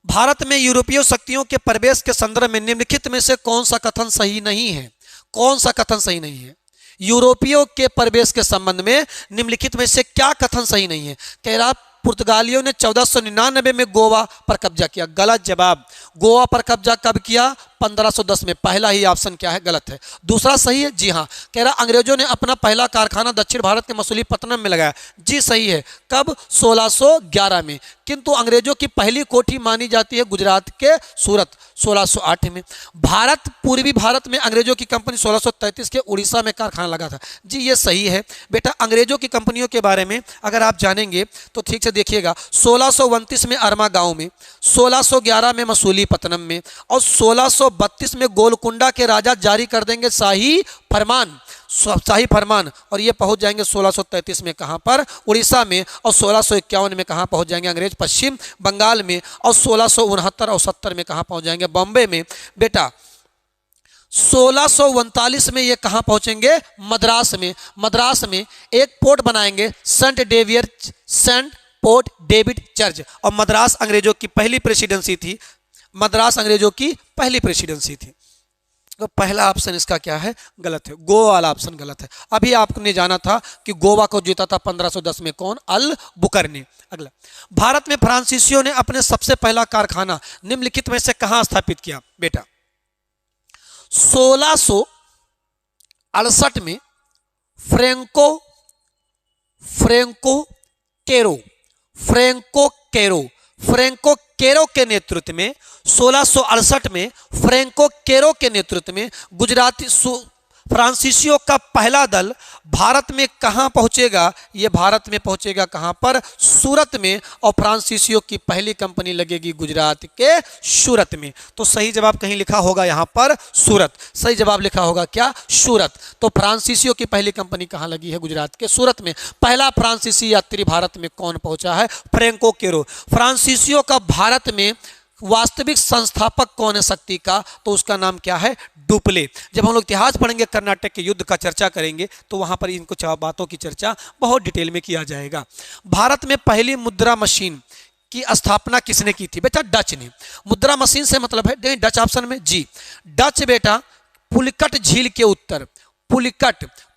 भारत में यूरोपीय शक्तियों के प्रवेश के संदर्भ में निम्नलिखित में से कौन सा कथन सही नहीं है? कौन सा कथन सही नहीं है? यूरोपियों के प्रवेश के संबंध में निम्नलिखित में से क्या कथन सही नहीं है? कह रहा पुर्तगालियों ने 1499 में गोवा पर कब्जा किया। गलत जवाब। गोवा पर कब्जा कब किया? 1510 में। पहला ही ऑप्शन क्या है? गलत है। दूसरा सही है। जी हाँ। कह रहा अंग्रेजों ने अपना पहला कारखाना दक्षिण भारत के मछलीपत्तनम में लगाया। जी सही है। कब? 1611 में। किंतु अंग्रेजों की पहली कोठी मानी जाती है गुजरात के सूरत 1608 में। पूर्वी भारत में अंग्रेजों की कंपनी 1633 के उड़ीसा में कारखाना लगा था। जी ये सही है बेटा। अंग्रेजों की कंपनियों के बारे में अगर आप जानेंगे तो ठीक से देखिएगा। 1629 में अरमा गांव में, 1611 में मछलीपत्तनम में और 1632 में गोलकुंडा के राजा जारी कर देंगे शाही फरमान और ये पहुंच जाएंगे 1633 में कहां पर? उड़ीसा में। और 1651 में कहां पहुंच जाएंगे अंग्रेज? पश्चिम बंगाल में। और 1669 और 70 में कहां पहुंच जाएंगे? बॉम्बे में। बेटा 1639 में ये कहां पहुंचेंगे? मद्रास में एक पोर्ट बनाएंगे सेंट पोर्ट डेविड चर्च। और मद्रास अंग्रेजों की पहली प्रेसिडेंसी थी। तो पहला ऑप्शन इसका क्या है? गलत है। गोवा वाला ऑप्शन गलत है। अभी आपने जाना था कि गोवा को जीता था 1510 में कौन? अल बुकर ने। अगला भारत में फ्रांसीसियों ने अपने सबसे पहला कारखाना निम्नलिखित में से कहां स्थापित किया? बेटा 1668 में फ्रैंको केरो के नेतृत्व में 1668 में फ्रैंको केरो के नेतृत्व में गुजराती फ्रांसीसियों का पहला दल भारत में कहां पहुंचेगा? ये भारत में पहुंचेगा कहां पर? सूरत में। और फ्रांसीसियों की पहली कंपनी लगेगी गुजरात के सूरत में। तो सही जवाब कहीं लिखा होगा यहां पर सूरत। सही जवाब लिखा होगा क्या? सूरत। तो फ्रांसीसियों की पहली कंपनी कहां लगी है? गुजरात के सूरत में। पहला फ्रांसीसी यात्री भारत में कौन पहुंचा है? फ्रैंको केरो। फ्रांसीसियों का भारत में वास्तविक संस्थापक कौन है शक्ति का, तो उसका नाम क्या है, डुप्ले। जब हम लोग इतिहास पढ़ेंगे, कर्नाटक के युद्ध का चर्चा करेंगे, तो वहां पर इन कुछ बातों की चर्चा बहुत डिटेल में किया जाएगा। भारत में पहली मुद्रा मशीन की स्थापना किसने की थी? बेटा डच ने। मुद्रा मशीन से मतलब है, डच ऑप्शन में जी, डच बेटा पुलिकट झील के उत्तर,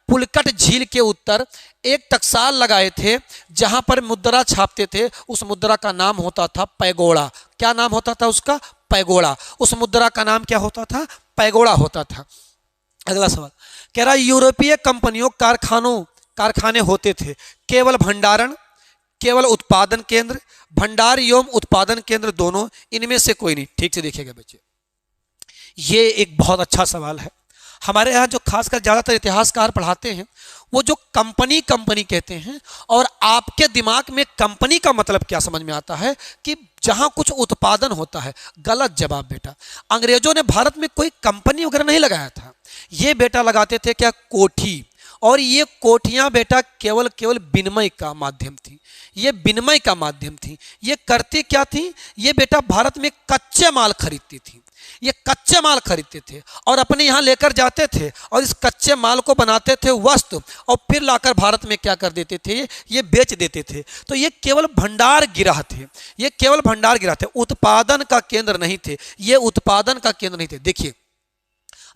पुलिकट झील के उत्तर एक टकसाल लगाए थे जहां पर मुद्रा छापते थे। उस मुद्रा का नाम होता था पैगोड़ा। क्या नाम होता था उसका? पैगोड़ा। उस मुद्रा का नाम क्या होता था? पैगोड़ा होता था। अगला सवाल कह रहा, यूरोपीय कंपनियों कारखाने होते थे केवल भंडारण, केवल उत्पादन केंद्र, भंडार एवं उत्पादन केंद्र दोनों, इनमें से कोई नहीं। ठीक से देखिएगा बच्चे, ये एक बहुत अच्छा सवाल है। हमारे यहाँ जो खासकर ज़्यादातर इतिहासकार पढ़ाते हैं, वो जो कंपनी कहते हैं, और आपके दिमाग में कंपनी का मतलब क्या समझ में आता है कि जहाँ कुछ उत्पादन होता है। गलत जवाब बेटा। अंग्रेजों ने भारत में कोई कंपनी वगैरह नहीं लगाया था। ये बेटा लगाते थे क्या? कोठी। और ये कोठियाँ बेटा केवल विनिमय का माध्यम थी। ये विनिमय का माध्यम थी। ये करती क्या थी? ये बेटा भारत में कच्चे माल खरीदती थी। ये कच्चे माल खरीदते थे और अपने यहाँ लेकर जाते थे, और इस कच्चे माल को बनाते थे वस्तु, और फिर लाकर भारत में क्या कर देते थे? ये बेच देते थे। तो ये केवल भंडार गिरह थे। ये केवल भंडार गिरह थे, उत्पादन का केंद्र नहीं थे। ये उत्पादन का केंद्र नहीं थे। देखिए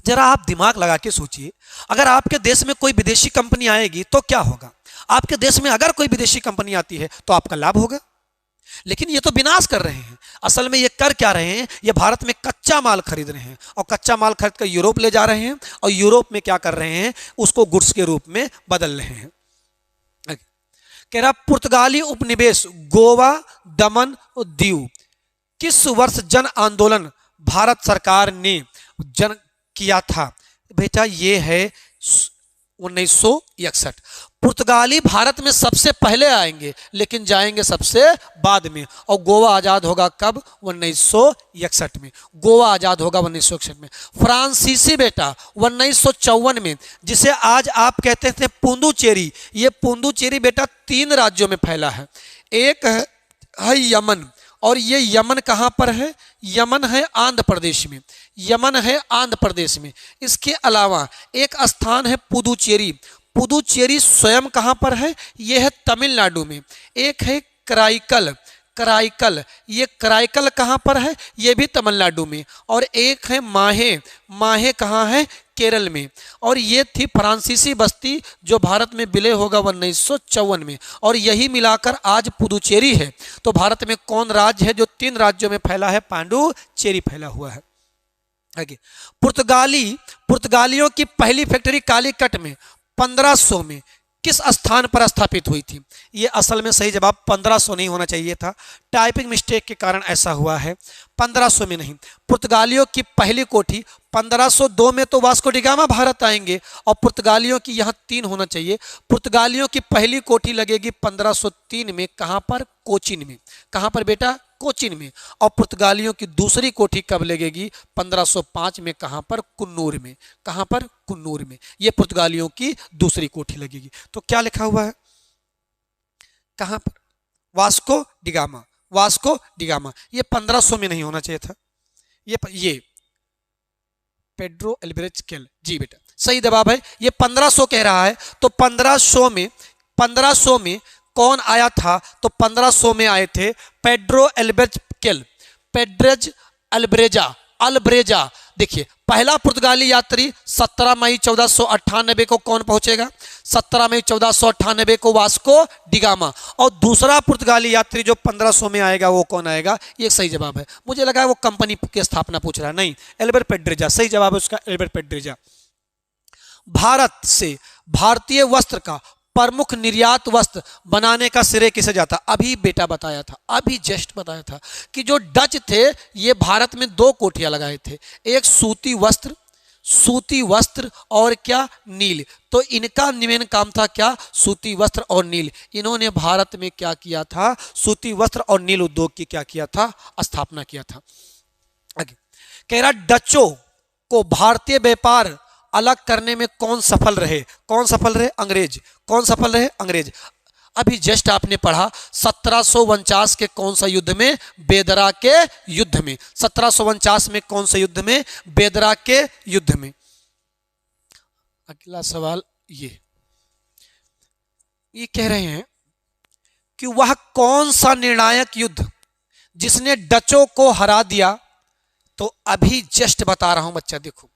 जरा आप दिमाग लगा के सोचिए, अगर आपके देश में कोई विदेशी कंपनी आएगी तो क्या होगा? आपके देश में अगर कोई विदेशी कंपनी आती है तो आपका लाभ होगा। लेकिन ये तो विनाश कर रहे हैं। असल में ये कर क्या रहे हैं? ये भारत में कच्चा माल खरीद रहे हैं, और कच्चा माल खरीद कर यूरोप ले जा रहे हैं, और यूरोप में क्या कर रहे हैं? उसको गुड्स के रूप में बदल रहे हैं। कह रहा, पुर्तगाली उपनिवेश गोवा, दमन और दीव किस वर्ष जन आंदोलन भारत सरकार ने जन किया था? बेटा ये है 1961। पुर्तगाली भारत में सबसे पहले आएंगे, लेकिन जाएंगे सबसे बाद में। और गोवा आज़ाद होगा कब? 1961 में। गोवा आज़ाद होगा 1961 में। फ्रांसीसी बेटा 1954 में, जिसे आज आप कहते थे पुदुचेरी। ये पुदुचेरी बेटा 3 राज्यों में फैला है। एक है यमन, और ये यमन कहाँ पर है? यमन है आंध्र प्रदेश में। यमन है आंध्र प्रदेश में। इसके अलावा एक स्थान है पुदुचेरी। पुदुचेरी स्वयं कहाँ पर है? ये है तमिलनाडु में। एक है कराईकल, ये कराईकल कहाँ पर है? ये भी तमिलनाडु में। और एक है माहे कहाँ है? केरल में। और ये थी फ्रांसीसी बस्ती जो भारत में विलय होगा 1954 में। और यही मिलाकर आज पुदुचेरी है। तो भारत में कौन राज्य है जो 3 राज्यों में फैला है? पांडुचेरी फैला हुआ है। आगे, पुर्तगालियों की पहली फैक्ट्री कालीकट में 1500 में किस स्थान पर स्थापित हुई थी? ये असल में सही जवाब 1500 नहीं होना चाहिए था, टाइपिंग मिस्टेक के कारण ऐसा हुआ है। 1500 में नहीं। पुर्तगालियों की पहली कोठी 1502 में तो वास्को डी गामा भारत आएंगे, और पुर्तगालियों की यहाँ 3 होना चाहिए। पुर्तगालियों की पहली कोठी लगेगी 1503 में। कहाँ पर? कोचीन में। कहाँ पर बेटा? कोचीन में। और पुर्तगालियों की दूसरी कोठी कब लगेगी? 1505 में। कहाँ पर? कुन्नूर में। कहाँ पर? कुन्नूर में। ये पुर्तगालियों की दूसरी कोठी लगेगी। तो क्या लिखा हुआ है? कहाँ पर? Vasco da Gama. Vasco da Gama. ये 1500 में नहीं होना चाहिए था। ये पेड्रो एल्वारेज कैल। जी बेटा सही जवाब है। ये 1500 कह रहा है। तो 1500 में कौन आया था? तो 1500 में आए थे पेड्रो एल्वारेज कैल। पेड्रेज अल्ब्रेजा। देखिए पहला पुर्तगाली यात्री 17 मई 1498 को कौन पहुंचेगा? 17 मई 1498 को वास्को डिगामा। और दूसरा पुर्तगाली यात्री जो 1500 में आएगा वो कौन आएगा? ये सही जवाब है। मुझे लगा वो कंपनी की स्थापना पूछ रहा है। नहीं, एल्बर पेड्रेजा सही जवाब है उसका। एल्बर पेड्रेजा। भारत से भारतीय वस्त्र का प्रमुख निर्यात वस्त्र बनाने का श्रेय किसे जाता? अभी बेटा बताया था, अभी जस्ट बताया था कि जो डच थे ये भारत में 2 कोठियां लगाए थे। एक सूती वस्त्र और क्या? नील। तो इनका मेन काम था क्या? सूती वस्त्र और नील। इन्होंने भारत में क्या किया था? सूती वस्त्र और नील उद्योग की क्या किया था? स्थापना किया था। आगे कह रहा, डचों को भारतीय व्यापार अलग करने में कौन सफल रहे? अंग्रेज। कौन सफल रहे? अंग्रेज। अभी जस्ट आपने पढ़ा 1749 के कौन सा युद्ध में? बेदरा के युद्ध में। 1749 में कौन सा युद्ध में? बेदरा के युद्ध में। अगला सवाल ये कह रहे हैं कि वह कौन सा निर्णायक युद्ध जिसने डचों को हरा दिया? तो अभी जस्ट बता रहा हूं बच्चा, देखो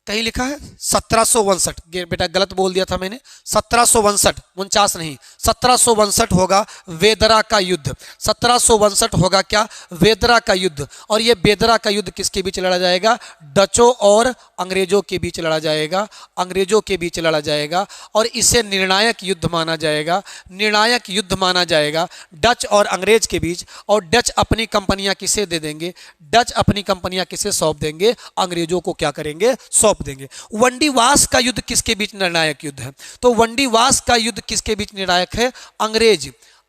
कहीं लिखा है 1759, बेटा गलत बोल दिया था मैंने, 1759, 49 नहीं, 1762 होगा वेदरा का युद्ध। 1762 होगा क्या? वेदरा का युद्ध। और ये बेदरा का युद्ध किसके बीच लड़ा जाएगा? डचों और अंग्रेजों के बीच लड़ा जाएगा, अंग्रेजों के बीच लड़ा जाएगा। और इसे निर्णायक युद्ध माना जाएगा, निर्णायक युद्ध माना जाएगा डच और अंग्रेज के बीच। और डच अपनी कंपनियां किसे दे देंगे? डच अपनी कंपनियां किसे सौंप देंगे? अंग्रेजों को क्या करेंगे? सौंप देंगे। वंडीवास का युद्ध किसके बीच निर्णायक युद्ध है? तो वंडीवास का युद्ध किसके बीच निर्णायक है?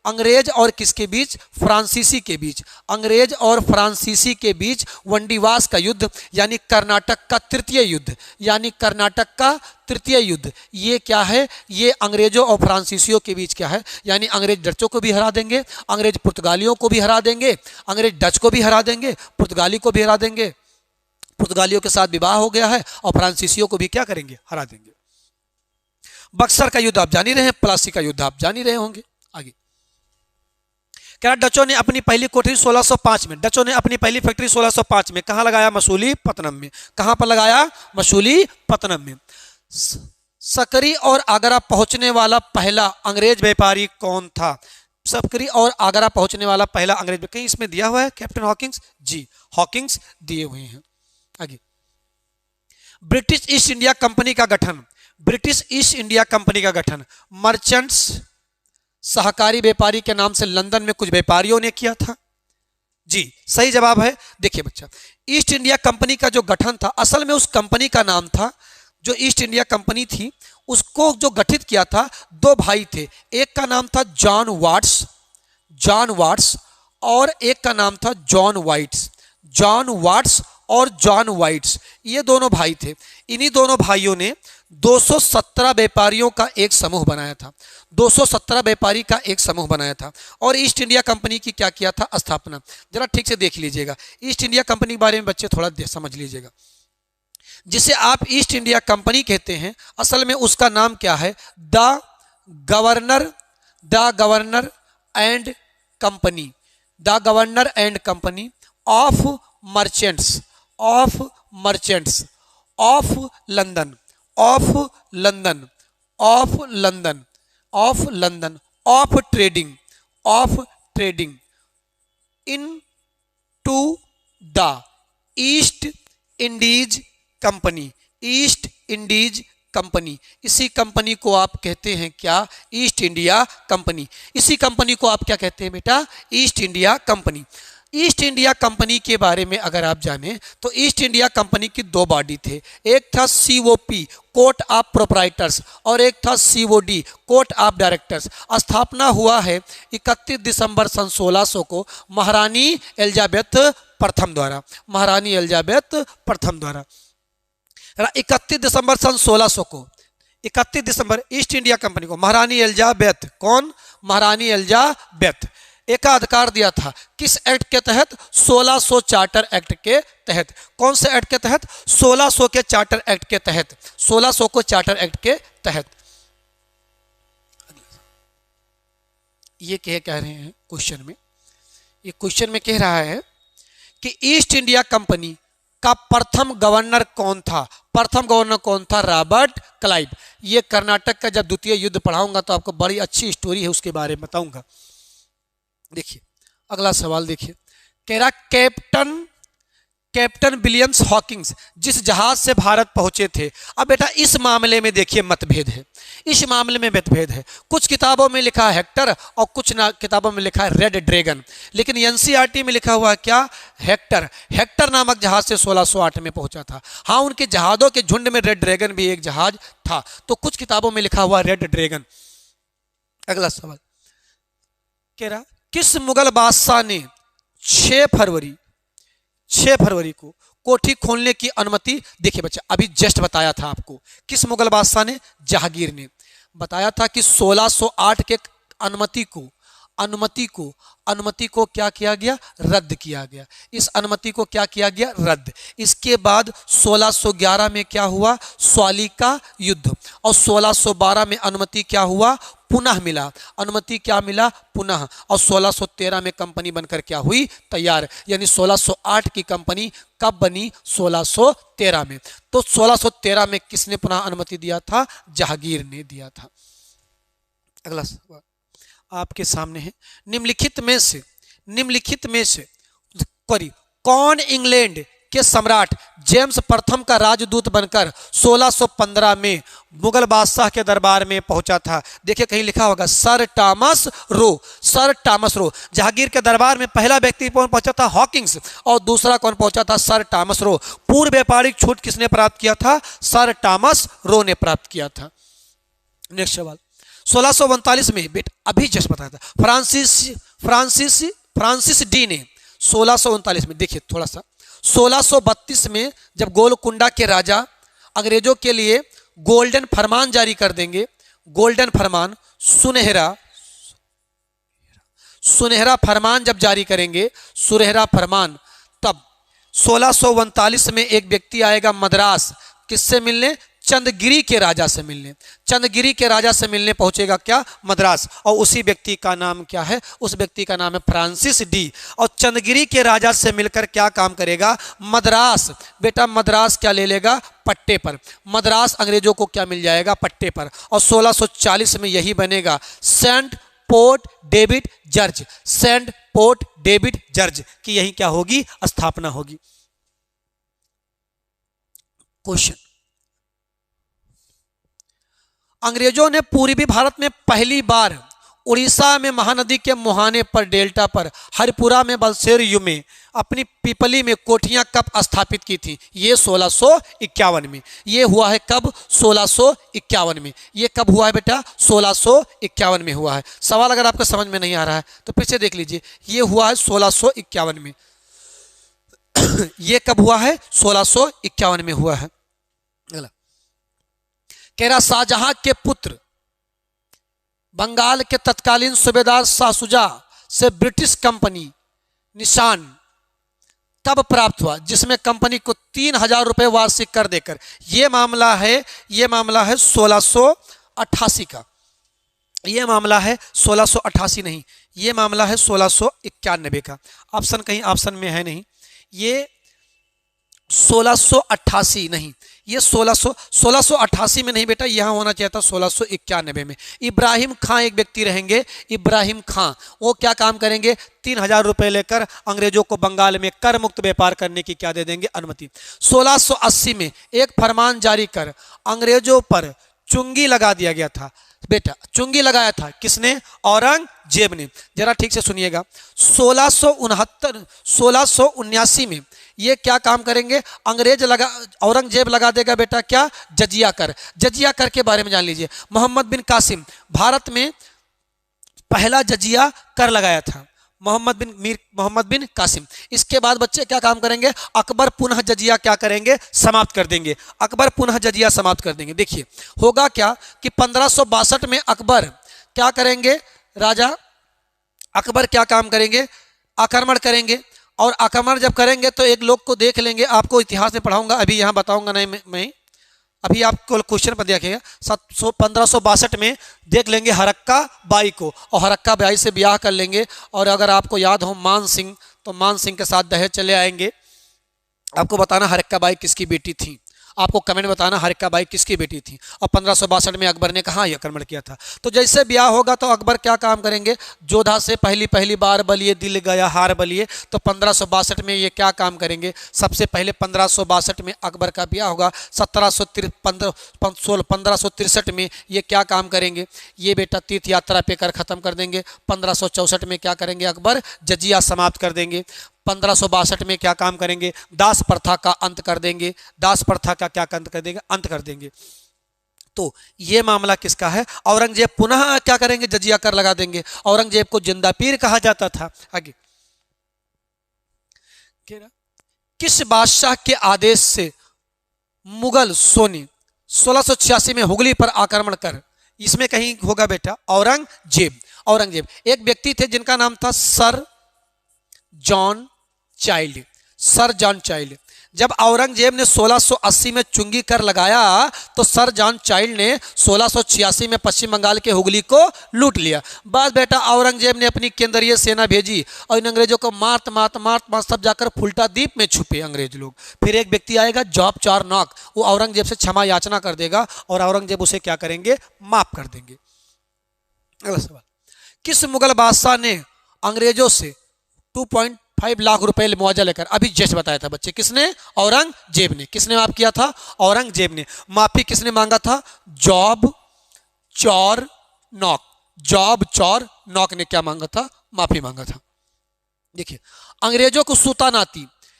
अंग्रेज और किसके बीच? फ्रांसीसी के बीच। अंग्रेज और फ्रांसीसी के बीच वंडीवास का युद्ध, यानी कर्नाटक का तृतीय युद्ध, यानी कर्नाटक का तृतीय युद्ध। ये क्या है? ये अंग्रेजों और फ्रांसीसियों के बीच क्या है? यानी अंग्रेज डचों को भी हरा देंगे, अंग्रेज पुर्तगालियों को भी हरा देंगे, अंग्रेज डच को भी हरा देंगे, पुर्तगाली को भी हरा देंगे। पुर्तगालियों के साथ विवाह हो गया है और फ्रांसीसियों को भी क्या करेंगे? हरा देंगे। बक्सर का युद्ध आप जान ही रहे हैं, प्लासी का युद्ध आप जान ही रहे होंगे। आगे क्या? डचों ने अपनी पहली कोठरी 1605 में, डचों ने अपनी पहली फैक्ट्री 1605 में कहां लगाया? मसूलीपट्टनम में। कहां पर लगाया? मसूलीपट्टनम में। सकरी और आगरा पहुंचने वाला पहला अंग्रेज व्यापारी कौन था? सकरी और आगरा पहुंचने वाला पहला अंग्रेज, कहीं इसमें दिया हुआ है कैप्टन हॉकिंस? जी, हॉकिंस दिए हुए हैं। आगे ब्रिटिश ईस्ट इंडिया कंपनी का गठन, ब्रिटिश ईस्ट इंडिया कंपनी का गठन मर्चेंट्स सहकारी व्यापारी के नाम से लंदन में कुछ व्यापारियों ने किया था। जी सही जवाब है। देखिए बच्चा, ईस्ट इंडिया कंपनी का जो गठन था, असल में उस कंपनी का नाम था, जो ईस्ट इंडिया कंपनी थी उसको जो गठित किया था, दो भाई थे। एक का नाम था जॉन वाट्स और एक का नाम था जॉन वाइट्स। जॉन वाट्स और जॉन वाइट्स, ये दोनों भाई थे। इन्हीं दोनों भाइयों ने 217 व्यापारियों का एक समूह बनाया था, 217 व्यापारी का एक समूह बनाया था। और ईस्ट इंडिया कंपनी की क्या किया था? स्थापना। जरा ठीक से देख लीजिएगा, ईस्ट इंडिया कंपनी के बारे में बच्चे थोड़ा समझ लीजिएगा। जिसे आप ईस्ट इंडिया कंपनी कहते हैं, असल में उसका नाम क्या है? The governor and company, the governor and company of merchants of London of trading into the East Indies company, East Indies company. इसी कंपनी को आप कहते हैं क्या? East India company. इसी कंपनी को आप क्या कहते हैं बेटा? East India company. East India company के बारे में अगर आप जानें तो ईस्ट इंडिया कंपनी की दो बॉडी थे, एक था COP कोर्ट ऑफ प्रोप्राइटर्स और एक था COD कोर्ट ऑफ डायरेक्टर्स। स्थापना हुआ है 31 दिसंबर सन 1600 को महारानी एलिजाबेथ प्रथम द्वारा, महारानी एलिजाबेथ प्रथम द्वारा। 31 दिसंबर सन 1600 को, 31 दिसंबर ईस्ट इंडिया कंपनी को महारानी एलिजाबेथ, कौन? महारानी एलिजाबेथ एकाधिकार दिया था। किस एक्ट के तहत? 1600 चार्टर एक्ट के तहत। कौन से एक्ट के तहत? 1600 के चार्टर एक्ट के तहत, 1600 को चार्टर एक्ट के तहत। ये कह रहे हैं क्वेश्चन में, ये क्वेश्चन में कह रहा है कि ईस्ट इंडिया कंपनी का प्रथम गवर्नर कौन था? प्रथम गवर्नर कौन था? Robert Clive. ये कर्नाटक का जब द्वितीय युद्ध पढ़ाऊंगा तो आपको बड़ी अच्छी स्टोरी है, उसके बारे में बताऊंगा। देखिए अगला सवाल देखिए, कह रहा कैप्टन विलियम्स हॉकिंस जिस जहाज से भारत पहुंचे थे। अब बेटा इस मामले में देखिए मतभेद है, इस मामले में मतभेद है। कुछ किताबों में लिखा है हेक्टर और कुछ किताबों में लिखा है रेड ड्रैगन, लेकिन एनसीईआरटी में लिखा हुआ है क्या? हेक्टर। हेक्टर नामक जहाज से 1608 में पहुंचा था। हाँ, उनके जहाजों के झुंड में रेड ड्रैगन भी एक जहाज था, तो कुछ किताबों में लिखा हुआ रेड ड्रैगन। अगला सवाल कह रहा किस मुगल बादशाह ने 6 फरवरी को कोठी खोलने की अनुमति? देखिए बच्चा, अभी जस्ट बताया था आपको, किस मुगल बादशाह ने? जहांगीर ने बताया था कि 1608 के अनुमति को क्या किया गया, रद्द किया गया। इस अनुमति को क्या किया गया, रद्द। इसके बाद 1611 में क्या हुआ, स्वालिका युद्ध, और 1612 में अनुमति क्या हुआ, पुनः मिला, अनुमति क्या मिला, पुनः, और 1613 में कंपनी बनकर क्या हुई, तैयार। यानी 1608 की कंपनी कब बनी, 1613 में। तो 1613 में किसने पुनः अनुमति दिया था, जहांगीर ने दिया था। अगला सवाल आपके सामने है, निम्नलिखित में से कौन इंग्लैंड के सम्राट जेम्स प्रथम का राजदूत बनकर 1615 में मुगल बादशाह के दरबार में पहुंचा था। देखिए कहीं लिखा होगा सर टॉमस रो। जहांगीर के दरबार में पहला व्यक्ति कौन पहुंचा था, हॉकिंस, और दूसरा कौन पहुंचा था, सर टॉमस रो। पूर्व व्यापारिक छूट किसने प्राप्त किया था, सर टॉमस रो ने प्राप्त किया था। नेक्स्ट सवाल, 1639 में अभी जस्ट बताया था, फ्रांसिस डी ने 1639 में, देखिए थोड़ा सा, 1632 में जब गोलकुंडा के राजा अंग्रेजों के लिए गोल्डन फरमान जारी कर देंगे, गोल्डन फरमान, सुनहरा फरमान जब जारी करेंगे, सुनहरा फरमान, तब 1639 में एक व्यक्ति आएगा मद्रास, किससे मिलने, चंद्रगिरी के राजा से मिलने। चंद्रगिरी के राजा से मिलने पहुंचेगा क्या, मद्रास, और उसी व्यक्ति का नाम क्या है, उस व्यक्ति का नाम है फ्रांसिस डी। और चंद्रगिरी के राजा से मिलकर क्या काम करेगा, मद्रास, बेटा मद्रास क्या ले लेगा, पट्टे पर, मद्रास अंग्रेजों को क्या मिल जाएगा, पट्टे पर। और 1640 में यही बनेगा सेंट पोर्ट डेविड जर्ज की यही क्या होगी, स्थापना होगी। क्वेश्चन, अंग्रेजों ने पूर्वी भारत में पहली बार उड़ीसा में महानदी के मुहाने पर, डेल्टा पर, हरिपुरा में, बलसेर में अपनी पीपली में कोठियां कब स्थापित की थी, ये 1651 में। ये हुआ है कब, 1651 में। ये कब हुआ है बेटा, 1651 में हुआ है। सवाल अगर आपको समझ में नहीं आ रहा है तो फिर से देख लीजिए, ये हुआ है 1651 में। ये कब हुआ है, 1651 में हुआ है। अगला कह रहा, शाहजहां के पुत्र बंगाल के तत्कालीन सूबेदार शाह शुजा से ब्रिटिश कंपनी निशान तब प्राप्त हुआ जिसमें कंपनी को 3000 रुपये वार्षिक कर देकर, ये मामला है 1688 का, ये मामला है 1688 नहीं, ये मामला है 1691 का। ऑप्शन कहीं ऑप्शन में है नहीं, ये 1688 नहीं, ये 1688 में नहीं बेटा, यहां होना चाहिए था 1691 में। इब्राहिम खां एक व्यक्ति रहेंगे, इब्राहिम खां, वो क्या काम करेंगे, 3000 रुपये लेकर अंग्रेजों को बंगाल में कर मुक्त व्यापार करने की क्या दे देंगे, अनुमति। 1680 में एक फरमान जारी कर अंग्रेजों पर चुंगी लगा दिया गया था। बेटा चुंगी लगाया था किसने, औरंगजेब ने। जरा ठीक से सुनिएगा, 1679 में ये क्या काम करेंगे, औरंगजेब लगा देगा बेटा क्या, जजिया कर। जजिया कर के बारे में जान लीजिए, मोहम्मद बिन कासिम भारत में पहला जजिया कर लगाया था, मोहम्मद बिन कासिम। इसके बाद बच्चे क्या काम करेंगे, अकबर पुनः जजिया क्या करेंगे, समाप्त कर देंगे, अकबर पुनः जजिया समाप्त कर देंगे। देखिए होगा क्या कि 1562 में अकबर क्या करेंगे, राजा अकबर क्या काम करेंगे, आक्रमण करेंगे, और आक्रमण जब करेंगे तो एक लोग को देख लेंगे, आपको इतिहास में पढ़ाऊंगा, अभी यहाँ बताऊंगा नहीं मैं, अभी आपको क्वेश्चन पर देखिएगा। 1562 में देख लेंगे हरक्का बाई को, और हरक्का बाई से ब्याह कर लेंगे, और अगर आपको याद हो मान सिंह, तो मान सिंह के साथ दहेज चले आएंगे। आपको बताना हरक्का बाई किसकी बेटी थी, आपको कमेंट बताना हरक्का बाई किसकी बेटी थी, और 1562 में अकबर ने कहाँ यह आक्रमण किया था। तो जैसे ब्याह होगा तो अकबर क्या काम करेंगे, जोधा से पहली बार बलिए दिल गया हार बलिए, तो 1562 में ये क्या काम करेंगे, सबसे पहले 1562 में अकबर का ब्याह होगा। 1563 में ये क्या काम करेंगे, ये बेटा तीर्थ यात्रा पे कर खत्म कर देंगे। 1564 में क्या करेंगे, अकबर जजिया समाप्त कर देंगे। 1562 में क्या काम करेंगे, दास प्रथा का अंत कर देंगे, दास प्रथा का क्या अंत कर देंगे। तो ये मामला किसका है, औरंगजेब पुनः क्या करेंगे, जजिया कर लगा देंगे। औरंगजेब को जिंदा पीर कहा जाता था। आगे किस बादशाह के आदेश से मुगल सोनी 1686 में हुगली पर आक्रमण कर, इसमें कहीं होगा बेटा औरंगजेब। औरंगजेब। एक व्यक्ति थे जिनका नाम था sir John child. Sir John child. जब औरंगजेब ने 1680 में चुंगी कर लगाया तो सर जॉन चाइल्ड ने 1686 में पश्चिम बंगाल के हुगली को लूट लिया। बस बेटा औरंगजेब ने अपनी केंद्रीय सेना भेजी और इन अंग्रेजों को मारत मारत मारत मारत सब जाकर फुल्टा द्वीप में छुपे अंग्रेज लोग। फिर एक व्यक्ति आएगा जॉब चारनॉक, वो औरंगजेब से क्षमा याचना कर देगा और औरंगजेब उसे क्या करेंगे, माफ कर देंगे। अगला सवाल, किस मुगल बादशाह ने अंग्रेजों से 2.5 लाख रुपए मुआवजा लेकर, अभी जस्ट बताया था बच्चे, किसने, औरंगजेब ने। किसने माफ किया था, औरंगजेब ने। माफी किसने मांगा था, जॉब चौर नॉक। जॉब चौर नॉक ने क्या मांगा था, माफी मांगा था। देखिए अंग्रेजों को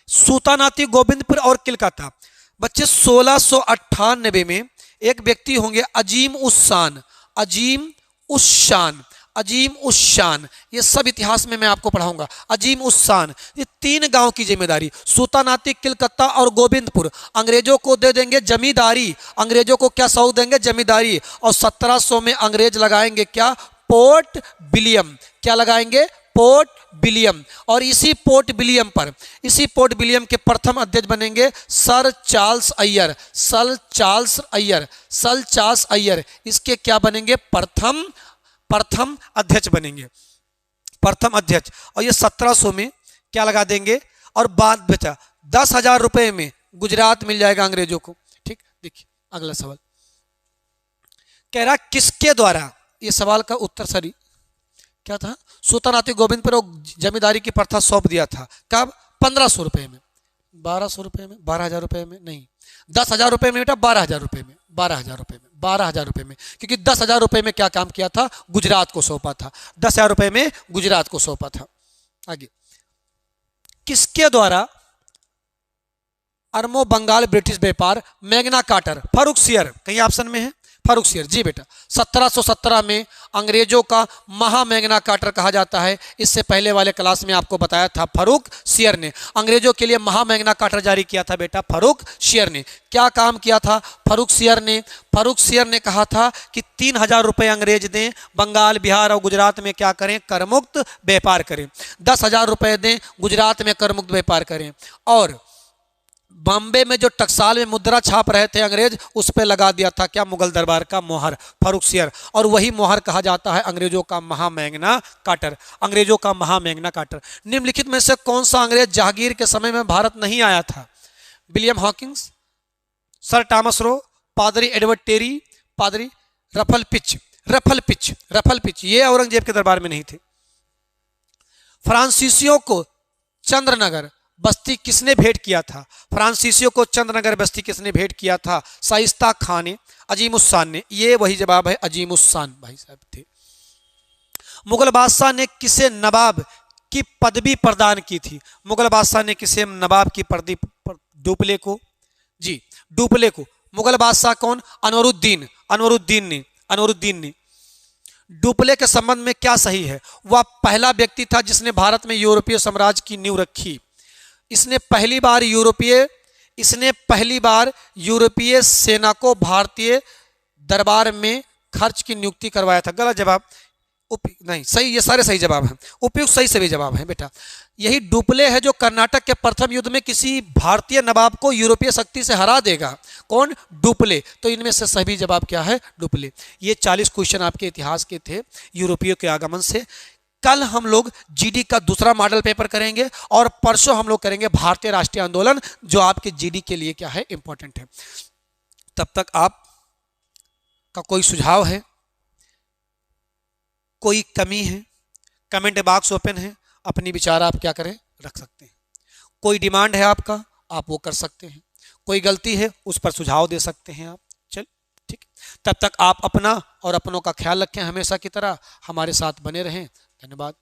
सूतानाती गोविंदपुर और किलकत्ता। बच्चे 1698 में एक व्यक्ति होंगे अजीम उस शान, ये सब इतिहास में मैं आपको पढ़ाऊंगा। अजीम उस शान, ये 3 गांव की जिम्मेदारी, सूतानाती, किलकत्ता और गोविंदपुर, अंग्रेजों को दे देंगे जमींदारी। अंग्रेजों को क्या सौंप देंगे, जमींदारी। और 1700 में अंग्रेज लगाएंगे क्या, पोर्ट विलियम। क्या लगाएंगे, पोर्ट विलियम। और इसी पोर्ट विलियम के प्रथम अध्यक्ष बनेंगे सर चार्ल्स अय्यर। इसके क्या बनेंगे, प्रथम अध्यक्ष बनेंगे, प्रथम अध्यक्ष। और ये 1700 में क्या लगा देंगे। और बाद बचा 10,000 रुपए में गुजरात मिल जाएगा अंग्रेजों को। ठीक, देखिए अगला सवाल कह रहा किसके द्वारा, ये सवाल का उत्तर सरी क्या था, सूतानाती गोविंदपुर जमींदारी की प्रथा सौंप दिया था। कब, 1500 रुपए में, 1200 रुपए में, 12,000 रुपए में, नहीं 10,000 रुपए में बेटा, 12,000 रुपए में, 12,000 रुपए में, 12,000 रुपए में। क्योंकि 10,000 रुपए में क्या काम किया था, गुजरात को सौंपा था। 10,000 रुपए में गुजरात को सौंपा था। आगे, किसके द्वारा अरमो बंगाल ब्रिटिश व्यापार, मैग्ना कार्टर, फारूकसियर, कहीं ऑप्शन में है, फारूकसियर जी बेटा। 1717 में अंग्रेजों का महा मैग्ना कार्टर कहा जाता है। इससे पहले वाले क्लास में आपको बताया था फारूकसियर ने अंग्रेजों के लिए महा मैग्ना कार्टर जारी किया था बेटा। फारूकसियर ने क्या काम किया था, फारूकसियर ने कहा था कि 3,000 रुपए अंग्रेज दें, बंगाल, बिहार और गुजरात में क्या करें, करमुक्त व्यापार करें। 10,000 रुपए दें, गुजरात में करमुक्त व्यापार करें। और बॉम्बे में जो टकसाल में मुद्रा छाप रहे थे अंग्रेज, उस पर लगा दिया था क्या, मुगल दरबार का मोहर, फारूकसियर। और वही मोहर कहा जाता है अंग्रेजों का महा मैग्ना कार्टर, अंग्रेजों का महा मैग्ना कार्टर। निम्नलिखित में से कौन सा अंग्रेज जहांगीर के समय में भारत नहीं आया था, William Hawkins, sir Thomas Roe, पादरी एडवर्ड टेरी, पादरी रफल पिच, ये औरंगजेब के दरबार में नहीं थे। फ्रांसीसियों को चंद्रनगर बस्ती किसने भेंट किया था, फ्रांसीसियों को चंद्रनगर बस्ती किसने भेंट किया था, शाइस्ता खान ने, अजीमुस्सान ने। ये वही जवाब है, अजीमुस्सान भाई साहब थे। मुगल बादशाह ने किसे नवाब की पदवी प्रदान की थी, मुगल बादशाह ने किसे नवाब की पदवी, डुप्ले को जी, डुप्ले को। मुगल बादशाह कौन, अनवरुद्दीन ने। डुप्ले के संबंध में क्या सही है, वह पहला व्यक्ति था जिसने भारत में यूरोपीय साम्राज्य की नींव रखी। इसने पहली बार यूरोपीय सेना को भारतीय दरबार में खर्च की नियुक्ति करवाया था। गलत जवाब, नहीं सही, ये सारे सही जवाब हैं, उपयुक्त सही सभी जवाब हैं बेटा। यही डुप्ले है जो कर्नाटक के प्रथम युद्ध में किसी भारतीय नवाब को यूरोपीय शक्ति से हरा देगा। कौन, डुप्ले। तो इनमें से सभी जवाब क्या है, डुप्ले। ये 40 क्वेश्चन आपके इतिहास के थे यूरोपीय के आगमन से। कल हम लोग जीडी का दूसरा मॉडल पेपर करेंगे और परसों हम लोग करेंगे भारतीय राष्ट्रीय आंदोलन, जो आपके जीडी के लिए क्या है, इंपॉर्टेंट है। तब तक आप का कोई सुझाव है, कोई कमी है, कमेंट बॉक्स ओपन है, अपनी विचार आप क्या करें, रख सकते हैं। कोई डिमांड है आपका, आप वो कर सकते हैं। कोई गलती है, उस पर सुझाव दे सकते हैं आप। चल ठीक, तब तक आप अपना और अपनों का ख्याल रखें, हमेशा की तरह हमारे साथ बने रहें। धन्यवाद।